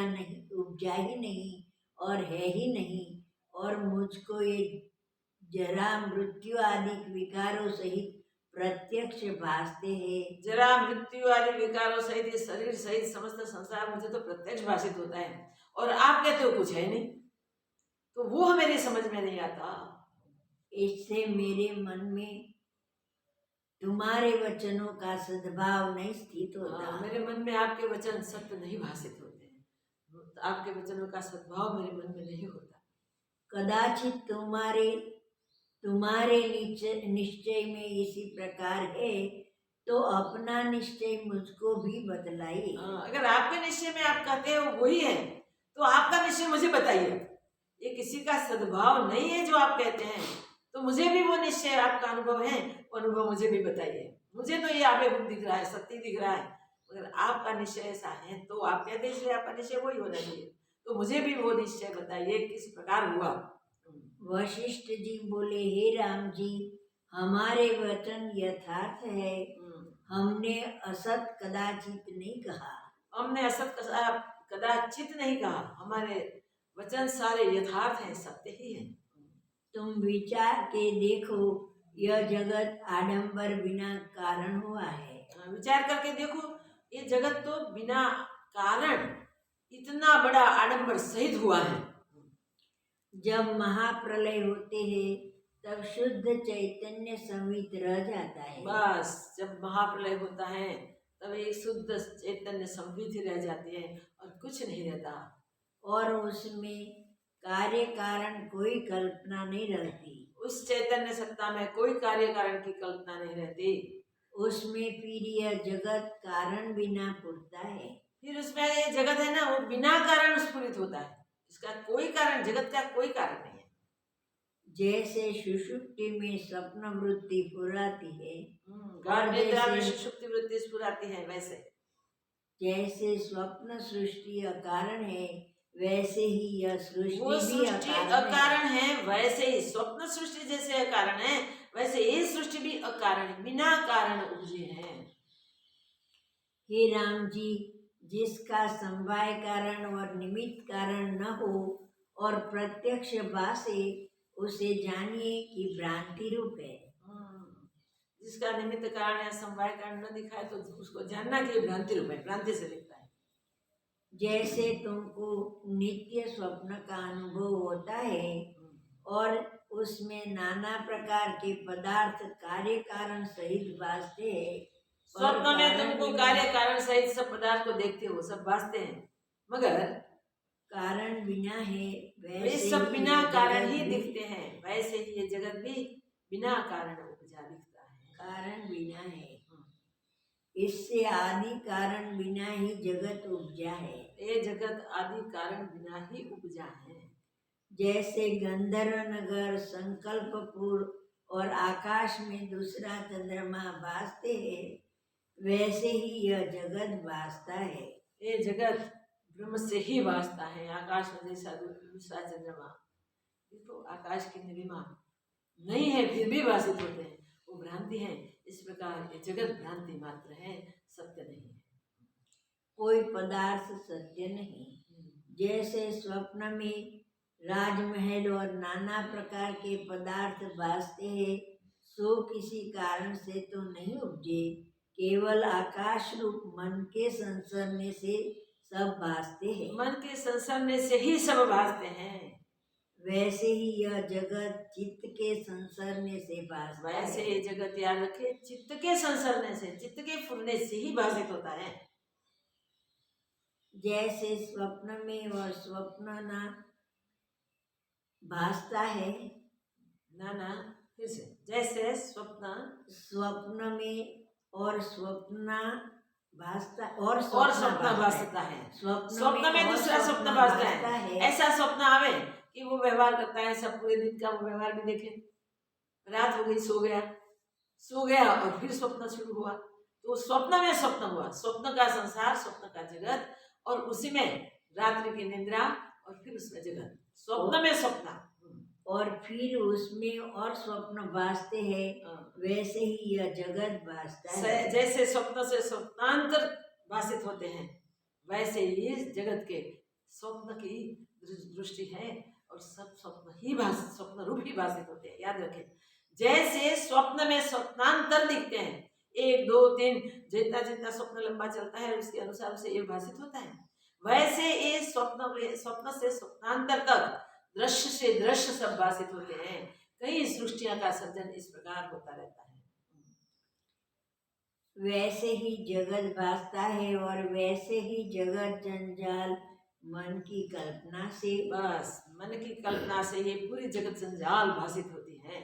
ही नहीं और है ही नहीं, और मुझको ये जरा मृत्यु आदि विकारों सहित प्रत्यक्ष भासते हैं। जरा मृत्यु आदि विकारों सहित ये शरीर सहित समस्त संसार मुझे तो प्रत्यक्ष भाषित होता है, और आप कहते हो कुछ है नहीं, तो वो मेरी समझ में नहीं आता। इससे मेरे मन में तुम्हारे वचनों का सद्भाव नहीं स्थित होता। मेरे मन में आपके वचन सत्य नहीं भाषित होते हैं, आपके वचनों का सद्भाव मेरे मन में नहीं होता। कदाचित तुम्हारे निश्चय में इसी प्रकार है तो अपना निश्चय मुझको भी बतलाइए। अगर आपके निश्चय में आप कहते हो वही है तो आपका निश्चय मुझे बताइए। ये किसी का सद्भाव नहीं है जो आप कहते हैं, तो मुझे भी वो निश्चय आपका अनुभव है, वो अनुभव मुझे भी बताइए। मुझे तो ये आबेहूब दिख रहा है, सत्य दिख रहा है, मगर आपका निश्चय ऐसा है तो आप कहते हैं इसलिए आपका निश्चय वही होना चाहिए, तो मुझे भी वो निश्चय बताइए किस प्रकार हुआ। वशिष्ठ जी बोले, हे राम जी, हमारे वचन यथार्थ है, हमने असत कदाचित नहीं कहा। हमने असत कदाचित नहीं कहा, हमारे वचन सारे यथार्थ हैं, सत्य ही है। तुम विचार के देखो, यह जगत आडंबर बिना कारण हुआ है। विचार करके देखो, ये जगत तो बिना कारण इतना बड़ा आडंबर सहित हुआ है। जब महाप्रलय होते हैं तब शुद्ध चैतन्य संवित रह जाता है। बस जब महाप्रलय होता है तब एक शुद्ध चैतन्य संवित ही रह जाती है और कुछ नहीं रहता। और उसमें कार्य कारण कोई कल्पना नहीं रहती। उस चैतन्य सत्ता में कोई कार्य कारण की कल्पना नहीं रहती। उसमें फिर यह जगत कारण बिना पुरता है। फिर उसमें ये जगत है ना, वो बिना कारण स्फुरित होता है। इसका कोई कारण, जगत का कोई कारण नहीं है। जैसे सुषुप्ति में स्वप्न वृत्ति फुराती है, गाढ़ निद्रा में सुषुप्ति वृत्ति स्फुराती है, वैसे जैसे स्वप्न सृष्टि अकारण है, वैसे ही यह वो सृष्टि भी सृष्टि अकारण अकारण है। वैसे ही स्वप्न सृष्टि जैसे अकारण है, वैसे ये सृष्टि भी अकारण है, बिना कारण उपजे है। हे राम जी, जिसका समवाय कारण और निमित्त कारण न हो और प्रत्यक्ष भासे, उसे जानिए कि भ्रांति रूप है। जिसका निमित्त कारण या समवाय कारण न दिखाए तो उसको जानना कि भ्रांति रूप है, भ्रांति से दिखता है। जैसे तुमको नित्य स्वप्न का अनुभव होता है और उसमें नाना प्रकार के पदार्थ कार्य कारण सहित भासते हैं। स्वप्न में तुमको कार्य कारण सहित सब पदार्थ को देखते हो, सब भासते हैं, मगर कारण बिना है, वे सब बिना कारण ही दिखते हैं। वैसे ही ये जगत भी बिना कारण उपजा दिखता है। कारण बिना है, इससे आदि कारण बिना ही जगत उपजा है। ये जगत आदि कारण बिना ही उपजा है। जैसे गंधर्व नगर, संकल्पपुर और आकाश में दूसरा चंद्रमा भासते हैं, वैसे ही यह जगत भासता है। ये जगत ब्रह्म से ही भासता है। आकाश में जैसा दूसरा चंद्रमा, देखो आकाश की नीलिमा नहीं है फिर भी भाषित होते हैं, वो भ्रांति है। इस प्रकार ये जगत भ्रांति मात्र है, सत्य नहीं है। कोई पदार्थ सत्य नहीं। जैसे स्वप्न में राजमहल और नाना प्रकार के पदार्थ भासते हैं, सो किसी कारण से तो नहीं उपजे, केवल आकाश रूप मन के संसरने से सब भासते हैं। मन के संसरने से ही सब भासते हैं। वैसे ही यह जगत चित्त के संसरने से भासता है। वैसे ये जगत याद रखे, चित्त के संसरने से, चित्त के फुरने से ही भाषित होता है। जैसे स्वप्न में और स्वप्न ना भासता है, ना फिर से, जैसे स्वप्न में और स्वप्न भासता और स्वप्न भासता है। स्वप्न में दूसरा स्वप्न भासता है। ऐसा स्वप्न आवे कि वो व्यवहार करता है, सब पूरे दिन का वो व्यवहार भी देखे। रात हो गई, सो गया और फिर स्वप्न शुरू हुआ, तो स्वप्न में स्वप्न हुआ। स्वप्न का संसार, स्वप्न का जगत, और उसी में रात्रि की निद्रा और फिर उसमें जगत, स्वप्न में स्वप्न, और फिर उसमें और स्वप्न भासते हैं। वैसे ही यह जगत भासता है। जैसे स्वप्न से स्वप्नांतर भाषित होते हैं, वैसे ही इस जगत के स्वप्न की दृष्टि है और सब स्वप्न ही स्वप्न रूप ही भाषित होते हैं। याद रखें, जैसे स्वप्न में स्वप्नांतर दिखते हैं, 1 2 3, जितना जितना स्वप्न लंबा चलता है उसके अनुसार उसे ये भाषित होता है। वैसे ये स्वप्न से स्वप्नांतर तक, दृश्य से दृश्य सब भाषित होते हैं। कई सृष्टियों का सर्जन इस प्रकार होता रहता है। वैसे ही जगत भासता है और वैसे ही जगत जंजाल मन की कल्पना से, बस मन की कल्पना से ये पूरी जगत जंजाल भाषित होती है,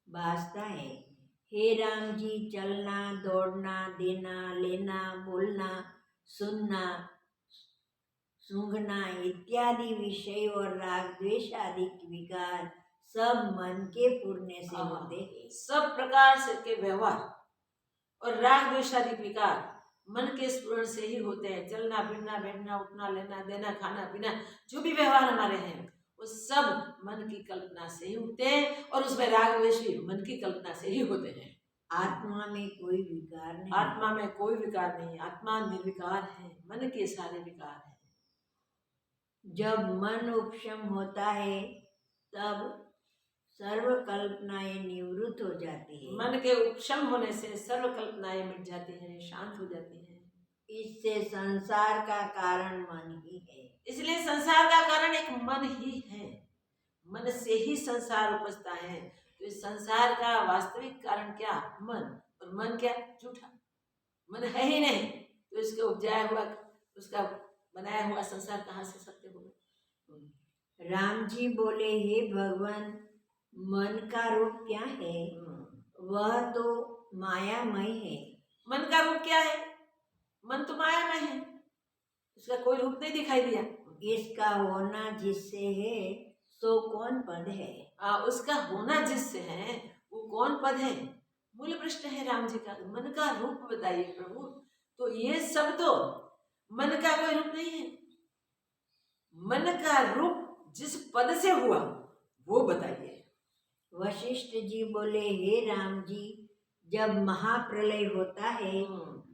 भासता है। हे राम जी, चलना, दौड़ना, देना, लेना, बोलना, सुनना, सूंघना इत्यादि विषय और राग द्वेष आदि विकार सब मन के पूर्णे से होते हैं। सब प्रकार से के व्यवहार और राग द्वेष आदि विकार मन के स्फुरण से ही होते हैं। चलना, फिरना, बैठना, उठना, लेना, देना, खाना, पीना, जो भी व्यवहार हमारे हैं वो सब मन की कल्पना से ही होते हैं, और उसमें राग द्वेष भी मन की कल्पना से ही होते हैं। आत्मा में कोई विकार नहीं। आत्मा में कोई विकार नहीं, आत्मा निर्विकार है, मन के सारे विकार है। जब मन उपशम होता है तब सर्व कल्पनाएं निवृत्त हो जाती है। मन के उपशम होने से सर्व कल्पनाएं मिट जाती हैं, शांत हो जाती हैं। इससे संसार का कारण मन ही है। इसलिए संसार का कारण एक मन ही है। मन से ही संसार उपजता है। तो इस संसार का वास्तविक कारण क्या? मन। और मन क्या? झूठा। मन है ही नहीं, तो इसके उपजाया हुआ, उसका बनाया हुआ संसार कहाँ से सत्य होगा? राम जी बोले, हे भगवान, मन का रूप क्या है? वह तो मायामय है। मन का रूप क्या है? मन तो मायामय है, उसका कोई रूप नहीं दिखाई दिया। इसका होना जिससे है सो कौन पद है? उसका होना जिससे है वो कौन पद है? मूल प्रश्न है राम जी का। मन का रूप बताइए प्रभु। तो ये सब तो मन का कोई रूप नहीं है। मन का रूप जिस पद से हुआ वो बताइए। वशिष्ठ जी बोले, हे राम जी, जब महाप्रलय होता है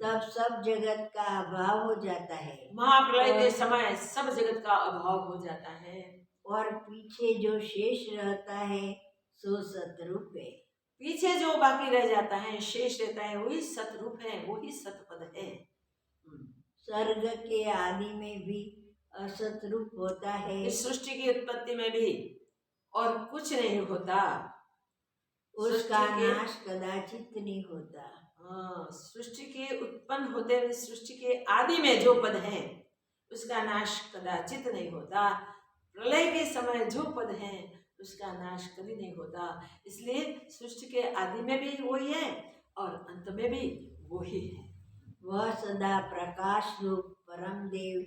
तब सब जगत का अभाव हो जाता है। महाप्रलय के समय सब जगत का अभाव हो जाता है, और पीछे जो शेष रहता है सो सतरूप है। पीछे जो बाकी रह जाता है, शेष रहता है, वही सतरूप है, वही सतपद है। स्वर्ग के आदि में भी असतरूप होता है। इस सृष्टि की उत्पत्ति में भी और कुछ नहीं होता, उसका नाश कदाचित नहीं होता। सृष्टि के उत्पन्न होते हुए सृष्टि के आदि में जो पद है उसका नाश कदाचित नहीं होता। प्रलय के समय जो पद है उसका नाश कभी नहीं होता। इसलिए सृष्टि के आदि में भी वही है और अंत में भी वही है। वह सदा प्रकाश रूप परम देव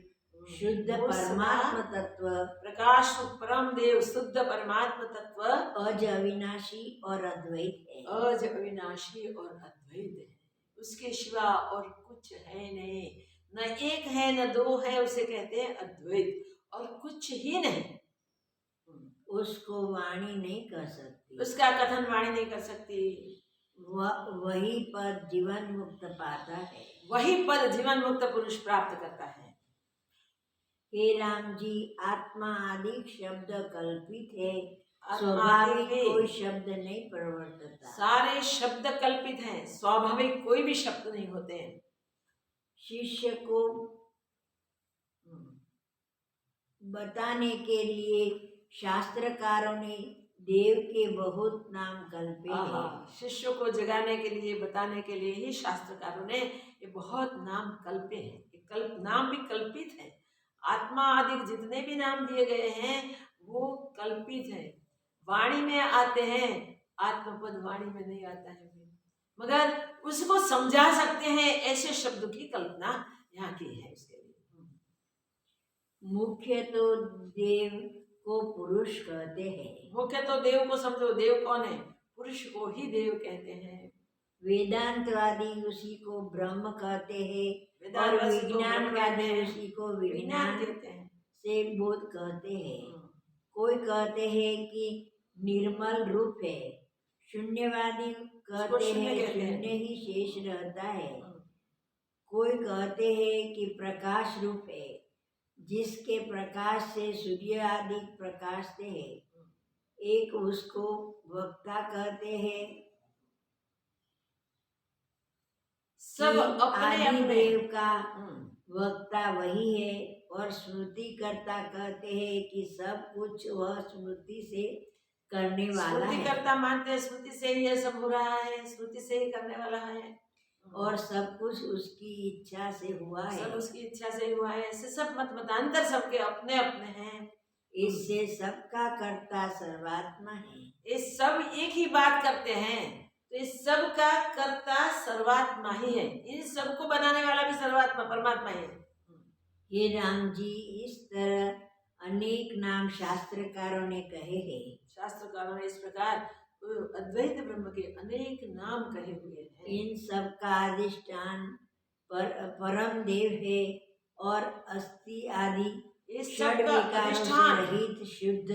शुद्ध परमात्म तत्व, प्रकाश रूप परम देव शुद्ध परमात्म तत्व, अज अविनाशी और अद्वैत है। अज अविनाशी और अद्वैत है, उसके सिवा और कुछ है नहीं। न एक है न दो है, उसे कहते हैं अद्वैत, और कुछ ही नहीं। उसको वाणी नहीं कर सकती, उसका कथन वाणी नहीं कर सकती। वही पद जीवन मुक्त पाता है, वही पद जीवन मुक्त पुरुष प्राप्त करता है। हे राम जी, आत्मा आदि शब्द कल्पित है, स्वाभाविक कोई शब्द नहीं प्रवर्तता। सारे शब्द कल्पित हैं, स्वाभाविक कोई भी शब्द नहीं होते हैं। शिष्य को बताने के लिए शास्त्रकारों ने देव के बहुत नाम कल्पे हैं। शिष्यों को जगाने के लिए, बताने के लिए ही शास्त्रकारों ने ये बहुत नाम कल्पे हैं। ये नाम भी कल्पित है। आत्मा आदि जितने भी नाम दिए गए हैं वो कल्पित है, वाणी में आते हैं। आत्मपद वाणी में नहीं आता है, मगर उसको समझा सकते हैं ऐसे शब्दों की कल्पना यहाँ की है। उसके लिए मुख्य तो देव को पुरुष कहते हैं। मुख्य तो देव को समझो, देव कौन है? पुरुष को ही देव कहते हैं। वेदांतवादी उसी को ब्रह्म कहते हैं और विज्ञानवादी उसी को विज्ञान कहते हैं, से बोध कहते हैं। कोई कहते हैं कि निर्मल रूप है, शून्यवादी कहते हैं शून्य ही शेष रहता है। कोई कहते हैं कि प्रकाश रूप है, जिसके प्रकाश से सूर्य आदि प्रकाशते हैं। एक उसको वक्ता कहते हैं। सब अपने आदि देव का वक्ता वही है और स्मृति करता कहते हैं कि सब कुछ वह स्मृति से करने वाला है। स्मृति करता मानते हैं, स्मृति से ही ये सब हो रहा है, स्मृति से ही करने वाला है और सब कुछ उसकी इच्छा से हुआ है। सब उसकी इच्छा से हुआ है। ऐसे सब मतांतर सबके अपने अपने हैं। इससे सबका कर्ता सर्वात्मा है। ये सब एक ही बात करते हैं, तो इस सब का कर्ता सर्वात्मा ही है। इन सबको बनाने वाला भी सर्वात्मा परमात्मा ही है। हे राम जी, इस तरह अनेक नाम शास्त्रकारों ने कहे हैं। शास्त्रकारों ने इस प्रकार अद्वैत ब्रह्म के अनेक नाम कहे हुए हैं। इन सब का अधिष्ठान परम देव है और अस्थि आदि षड विकारों से रहित शुद्ध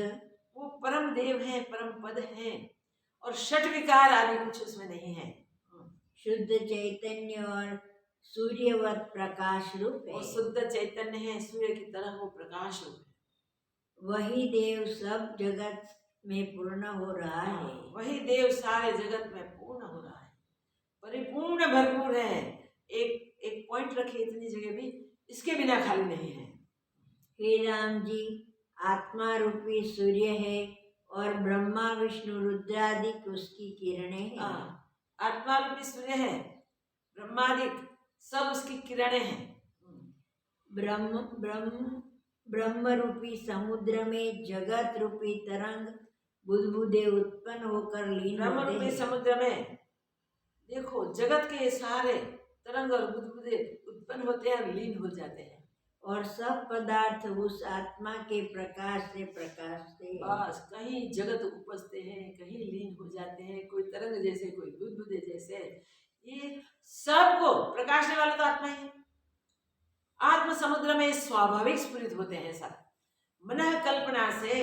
वो परम देव है, परम पद है और षट विकार आदि कुछ उसमें नहीं है। शुद्ध चैतन्य और सूर्यवत प्रकाश रूप है। वो शुद्ध चैतन्य है, सूर्य की तरह वो प्रकाश रूप है। वही देव सब जगत में पूर्ण हो रहा है। वही देव सारे जगत में पूर्ण हो रहा है, परिपूर्ण भरपूर है। एक पॉइंट रखिए, इतनी जगह भी इसके बिना खाली नहीं है। हे राम जी, आत्मा रूपी सूर्य है और ब्रह्मा विष्णु रुद्रादिक उसकी किरणें हैं। हाँ, आत्मा रूपी सूर्य है, ब्रह्मादिक सब उसकी किरणें हैं। ब्रह्म रूपी समुद्र में जगत रूपी तरंग बुदबुदे उत्पन्न होकर लीन ब्रह्म होते रूपी हैं। समुद्र में देखो जगत के सारे तरंग और बुदबुदे उत्पन्न होते हैं और लीन हो जाते हैं। और सब पदार्थ उस आत्मा के प्रकाश से प्रकाशते हैं। बस कहीं जगत उपजते हैं, कहीं लीन हो जाते हैं, कोई तरंग जैसे, कोई बुदबुदे जैसे, ये सबको प्रकाशने वाला तो आत्मा ही है। आत्म समुद्र में स्वाभाविक स्फुरित होते हैं सब। मन कल्पना से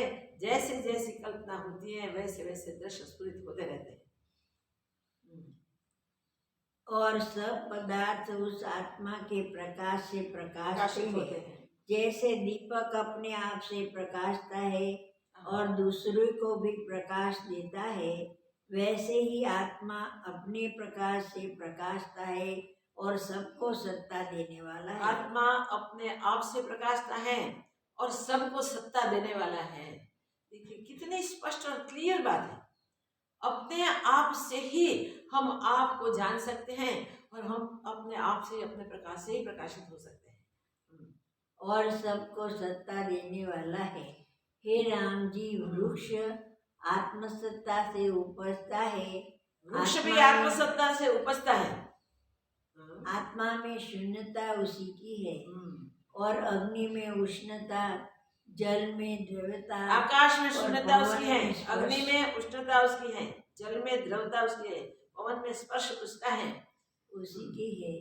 जैसे जैसी कल्पना होती है वैसे वैसे दृश्य स्फुरित होते रहते हैं। और सब पदार्थ उस आत्मा के प्रकाश से प्रकाशते प्रकाशित होते हैं। हैं। जैसे दीपक अपने आप से प्रकाशता है और दूसरे को भी प्रकाश देता है, वैसे ही आत्मा अपने प्रकाश से प्रकाशता है और सबको सत्ता देने वाला है। आत्मा अपने आप से प्रकाशता है और सबको सत्ता देने वाला है। देखिए कितनी स्पष्ट और क्लियर बात है। अपने आप से ही हम आप को जान सकते हैं और हम अपने आप से, अपने प्रकाश से ही प्रकाशित हो सकते हैं। और सबको सत्ता देने वाला है। हे राम जी, वृक्ष आत्मसत्ता से उपजता है। वृक्ष भी आत्मसत्ता से उपजता है। आत्मा में शून्यता उसी की है और अग्नि में उष्णता, जल में द्रव्यता, आकाश में और शून्यता पवन उसकी है, में स्पर्श। अग्नि में उष्णता उसकी है, जल में द्रव्यता उसकी है, पवन में स्पर्श उसका है, उसी की है।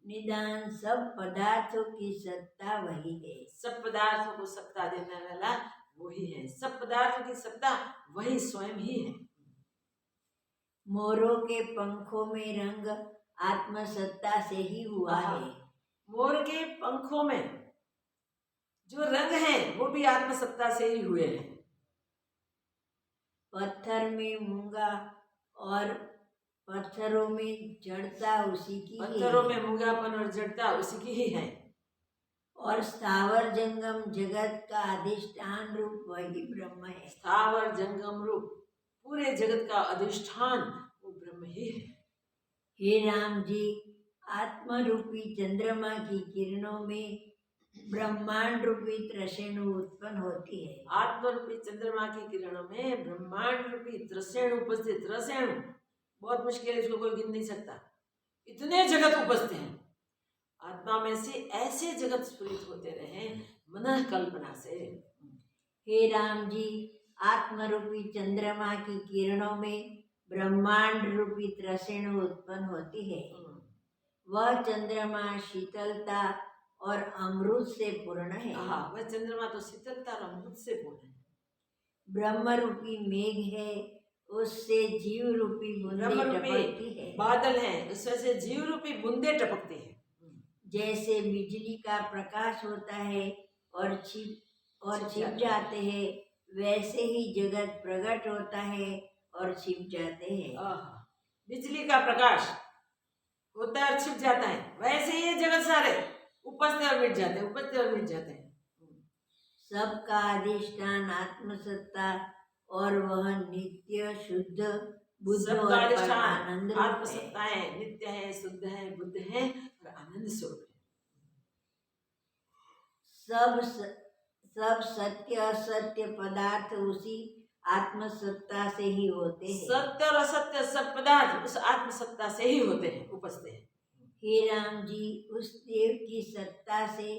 निदान सब पदार्थों की सत्ता वही है। सब पदार्थों को सत्ता देने वाला वही है। सब पदार्थों की सत्ता वही स्वयं ही है। मोरों के पंखों में रंग आत्मसत्ता से ही हुआ है। मोर के पंखों में जो रंग है वो भी आत्मसत्ता से ही हुए हैं। पत्थर में मूंगा और पत्थरों में जड़ता उसी की पत्थरों है। में मूंगापन और जड़ता उसी की ही है। और स्थावर जंगम जगत का अधिष्ठान रूप वही ब्रह्म है। स्थावर जंगम रूप पूरे जगत का अधिष्ठान वो ब्रह्म ही है। हे राम जी, आत्मा रूपी चंद्रमा की किरणों में ब्रह्मांड रूपी त्रसेणु उत्पन्न होती है। आत्मा रूपी चंद्रमा की किरणों में ब्रह्मांड रूपी त्रसेणु उपस्थित। त्रसेणु बहुत मुश्किल है, इसको कोई गिन नहीं सकता, इतने जगत उपस्थित हैं। आत्मा में से ऐसे जगत स्फुरित होते रहे मन कल्पना से। हे राम जी, आत्मा रूपी चंद्रमा की किरणों में ब्रह्मांड रूपी त्रसेणु उत्पन्न होती है। वह चंद्रमा शीतलता और अमृत से पूर्ण है। वह चंद्रमा तो शीतलता और अमृत से पूर्ण है। ब्रह्म रूपी मेघ है, उससे जीव रूपी बूंदे टपकती है। बादल है, उसमें से जीव रूपी बूंदे टपकती है। जैसे बिजली का प्रकाश होता है और छिप जाते हैं, वैसे ही जगत प्रकट होता है और छिप जाते हैं। बिजली का प्रकाश होता है और छिप जाता है, वैसे ही ये जगत सारे उपजते और मिट जाते हैं, उपजते और मिट जाते हैं। सबका अधिष्ठान आत्मसत्ता और वह नित्य शुद्ध बुद्ध और आनंद आत्मसत्ता है, नित्य है, शुद्ध है, बुद्ध है और आनंद स्वरूप है। सब सत्य असत्य पदार्थ उसी आत्मसत्ता से ही होते हैं। सत्य और असत्य सब पदार्थ उस आत्मसत्ता से ही होते हैं, उपजते हैं। हे राम जी, उस देव की सत्ता से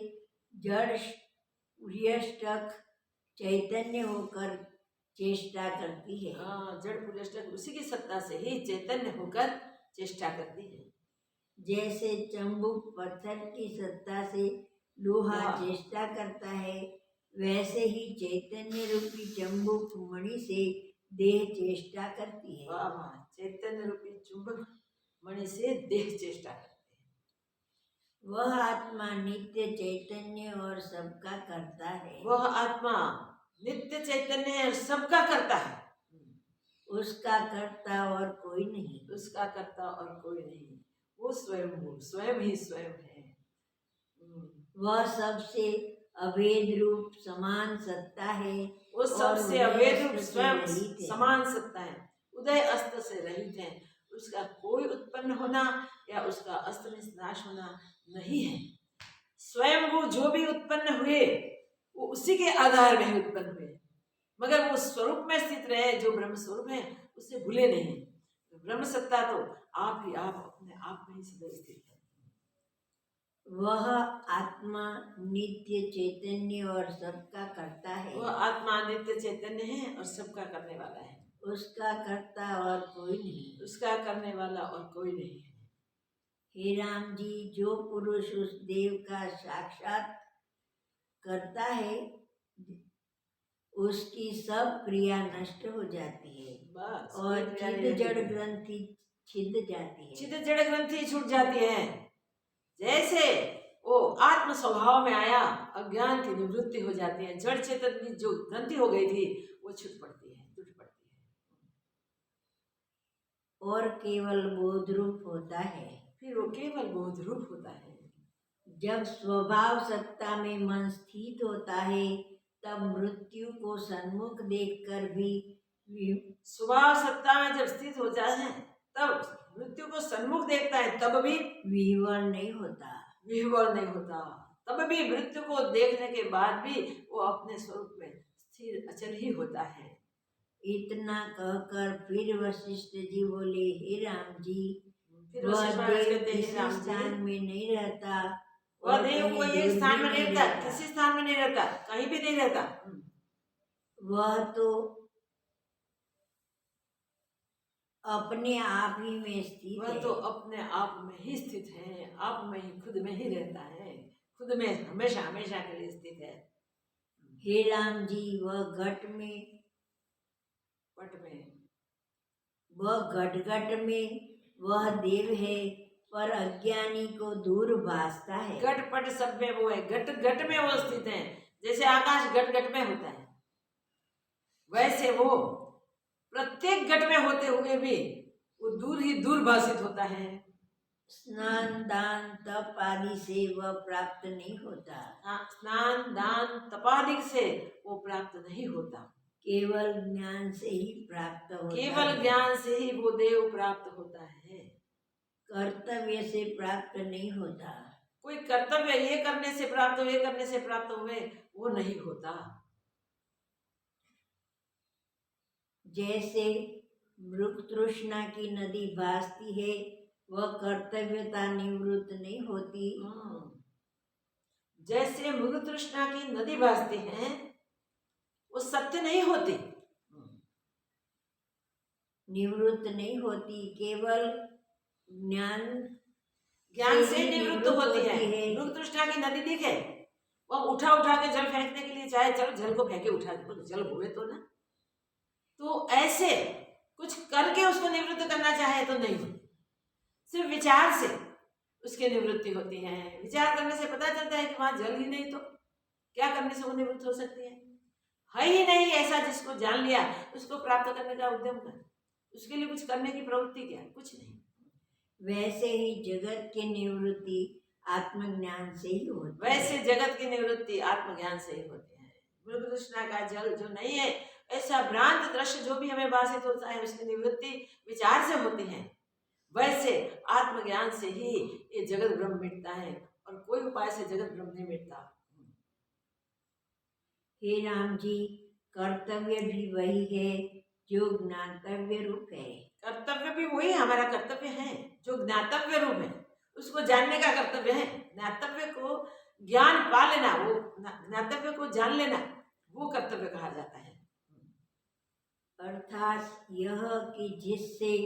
जड़ पुर्यष्टक चैतन्य होकर चेष्टा करती है। जड़ पुर्यष्टक उसी की सत्ता से ही चैतन्य होकर चेष्टा करती है। जैसे चंबुक पत्थर की सत्ता से लोहा चेष्टा करता है, वैसे ही चैतन्य रूपी चंबुक मणि से देह चेष्टा करती है। चैतन्य रूपी चुंबक मणि से देह चेष्टा करती है। वह आत्मा नित्य चैतन्य और सबका करता है। वह आत्मा नित्य चैतन्य है और सबका करता है। उसका कर्ता और कोई नहीं। उसका कर्ता और कोई नहीं, वो स्वयं ही स्वयं है। वह सबसे अभेद रूप समान सत्ता है वो और सबसे उदय अभेद रूप अस्त से स्वयं रहित है। समान सत्ता है, उदय अस्त से रहित है। उसका कोई उत्पन्न होना या उसका अस्त में नाश होना नहीं है। स्वयं वो जो भी उत्पन्न हुए वो उसी के आधार में ही उत्पन्न हुए, मगर वो स्वरूप में स्थित रहे जो ब्रह्म स्वरूप है, उससे भूले नहीं। ब्रह्म सत्ता तो आप ही आप अपने आप में ही सदैव स्थित है। वह आत्मा नित्य चैतन्य और सबका करता है। वह आत्मा नित्य चैतन्य है और सबका करने वाला है। उसका करता और कोई नहीं। उसका करने वाला और कोई नहीं है। हे राम जी, जो पुरुष उस देव का साक्षात करता है उसकी सब क्रिया नष्ट हो जाती है बस और चिद जड़ ग्रंथि छिद जाती है। चिद जड़ ग्रंथि छूट जाती है। जैसे वो आत्म स्वभाव में आया, अज्ञान की निवृत्ति हो जाती है, जड़ चेतन की जो ग्रंथि हो गई थी वो छूट पड़ती है, टूट पड़ती है और केवल बोध रूप होता है। फिर वो केवल बोध रूप होता है। जब स्वभाव सत्ता में मन स्थित होता है तब मृत्यु को सन्मुख देखकर भी स्वभाव सत्ता में जब स्थित हो जाए है तब मृत्यु को सन्मुख देखता है, तब भी विह्वल नहीं होता। विह्वल नहीं होता। तब भी मृत्यु को देखने के बाद भी वो अपने स्वरूप में स्थिर अचल ही होता है। इतना कहकर फिर वशिष्ठ जी बोले, हे राम जी, फिर वह वशिष्ठ महाराज देव कहते हैं, किसी राम जी, स्थान में नहीं रहता वह और देव कहीं कोई एक दूर स्थान में भी नहीं नहीं रहता, रहता। किसी स्थान में नहीं रहता, कहीं भी नहीं रहता। वह तो अपने आप ही में स्थित वह है। तो अपने आप में ही स्थित है, आप में ही, खुद में ही रहता है, खुद में हमेशा हमेशा के लिए स्थित है। हे राम जी, वह घट में, पट में, वह घट में वह देव है पर अज्ञानी को दूर भासता है। घट पट सब में वो है, घट घट में वो स्थित है। जैसे आकाश घट घट में होता है, वैसे वो प्रत्येक घट में होते हुए भी वो दूर ही दूर भाषित होता है। स्नान दान तप आदि से वह प्राप्त नहीं होता। स्नान दान तपादि से वो प्राप्त नहीं होता, केवल ज्ञान से ही प्राप्त होता केवल है। ज्ञान से ही वो देव प्राप्त होता है। कर्तव्य से प्राप्त नहीं होता। कोई कर्तव्य ये करने से प्राप्त हो, ये करने से प्राप्त हुए, वो नहीं होता। जैसे मृग तृष्णा की नदी भासती है, वह कर्तव्यता निवृत्त नहीं होती। जैसे मृग तृष्णा की नदी भासती है, वो सत्य नहीं होती, निवृत्त नहीं होती, केवल ज्ञान से निवृत्त होती है। मृग तृष्णा की नदी दिखे, वो उठा उठा के जल फेंकने के लिए चाहे, चलो जल को फेंके उठा के, जल हुए तो ना। तो ऐसे कुछ करके उसको निवृत्त करना चाहे तो नहीं, सिर्फ विचार से उसकी निवृत्ति होती है। विचार करने से पता चलता है कि वहां जल ही नहीं, तो क्या करने से वो निवृत्त हो सकती है ही नहीं। ऐसा जिसको जान लिया उसको प्राप्त करने का उद्यम कर, उसके लिए कुछ करने की प्रवृत्ति क्या, कुछ नहीं। वैसे ही जगत की निवृत्ति आत्मज्ञान से ही होती है। वैसे जगत की निवृत्ति आत्मज्ञान से ही होती है। मृग तृष्णा का जल जो नहीं है, ऐसा भ्रांत दृश्य जो भी हमें भाषित होता है, उसकी निवृत्ति विचार से होती है। वैसे आत्मज्ञान से ही ये जगत ब्रह्म मिटता है और कोई उपाय से जगत ब्रह्म नहीं मिटता। हे राम जी, कर्तव्य भी वही है जो ज्ञातव्य रूप है। कर्तव्य भी वही हमारा कर्तव्य है जो ज्ञातव्य रूप है, उसको जानने का कर्तव्य है। ज्ञातव्य को ज्ञान पा लेना, वो ज्ञातव्य को जान लेना, वो कर्तव्य कहा जाता है। अर्थात यह कि जिससे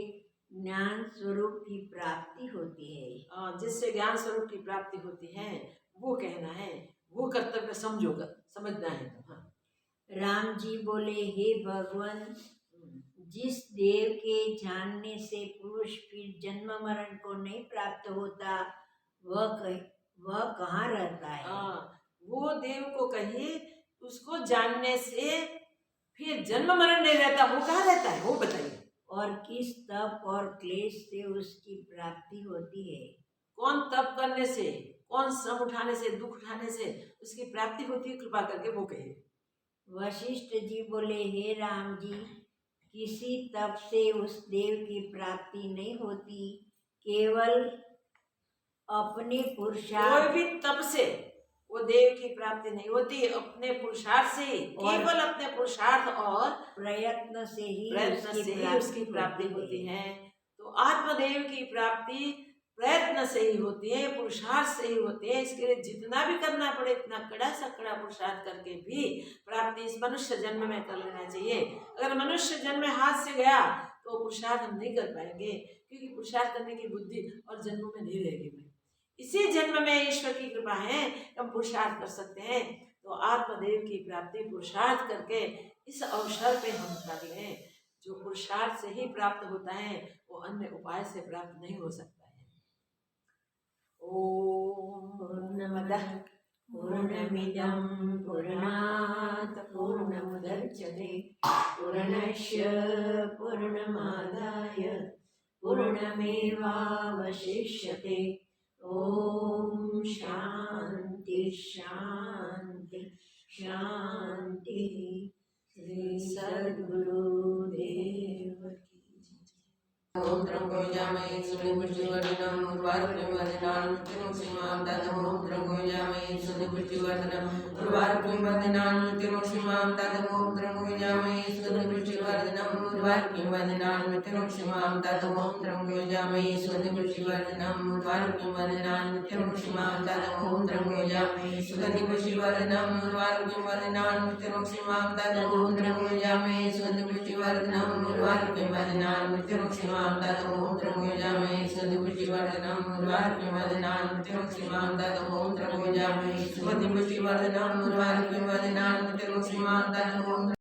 ज्ञान स्वरूप की प्राप्ति होती है, जिससे ज्ञान स्वरूप की प्राप्ति होती है, वो कहना है, वो कर्तव्य समझोगा, समझना है। राम जी बोले, हे भगवान, जिस देव के जानने से पुरुष फिर जन्म मरण को नहीं प्राप्त होता, वह कहाँ रहता है? वो देव को कहिए, उसको जानने से फिर जन्म मरण नहीं रहता, वो कहाँ रहता है, वो बताइए। और किस तप और क्लेश से उसकी प्राप्ति होती है? कौन तप करने से, कौन श्रम उठाने से, दुख उठाने से उसकी प्राप्ति होती है, कृपा करके वो कहिए। वशिष्ठ जी बोले, हे राम जी, किसी तप से उस देव की प्राप्ति नहीं होती, केवल अपने कोई पुरुषार्थ भी तप से वो देव की प्राप्ति नहीं होती, अपने पुरुषार्थ से ही, केवल अपने पुरुषार्थ और प्रयत्न से ही उसकी प्राप्ति होती है। तो आत्मदेव की प्राप्ति प्रयत्न से ही होती है, पुरुषार्थ से ही होती है। इसके लिए जितना भी करना पड़े, इतना कड़ा सा कड़ा पुरुषार्थ करके भी प्राप्ति इस मनुष्य जन्म में कर लेना चाहिए। अगर मनुष्य जन्म में हाथ से गया तो पुरुषार्थ हम नहीं कर पाएंगे, क्योंकि पुरुषार्थ करने की बुद्धि और जन्मों में नहीं रहेगी। इसी जन्म में ईश्वर की कृपा है, हम पुरुषार्थ कर सकते हैं। तो आत्मदेव की प्राप्ति पुरुषार्थ करके इस अवसर पे हम कर लें। जो पुरुषार्थ से ही प्राप्त होता है वो अन्य उपाय से प्राप्त नहीं हो सकता है। ओम पूर्णमदः पूर्णमिदं पूर्णात् पूर्णमुदच्यते पूर्णस्य पूर्णमादाय पूर्णमेवावशिष्यते। ओम शांति शांति शांति। श्री सद्गुरुदेव की जय। ओम त्र्यंबकयामहे सुरभिर्जुवर्धनम् उर्वारुकमिवदनान् मृत्युमुक्षीमां ददमोम त्र्यंबकयामहे सुरभिर्जुवर्धनम् उर्वारुकमिवदनान् मृत्युमुक्षीमां ददमोम त्र्यंबकयामहे सुरभिर्जुवर्धनम् उर्वारुकमिवदनान् मृत्युमुक्षीमां ददमोम त्र्यंबकयामहे सुरभिर्जुवर्धनम् उर्वारुकमिवदनान् मृत्युमुक्षीमां ददमोम त्र्यंबकयामहे सुरभिर्जुवर्धनम् उर्वारुकमिवदनान् मृत्युमुक्षीमां ददमोम त्र्यंबकयामहे सुरभिर्जुवर्धनम् उर्वारुकमिवदनान् मृत्युमुक्षीमां ददमोम त्र्यंबकयामहे सुरभिर्जुवर्धनम् उर्वारुकमिवदनान् मृत्युमुक्षीमां ददमोम त्र्यंबकयामहे सुरभिर्जुवर्धनम् उर्वारुकमिवदनान् मृत्युमुक्षीमां ददमोम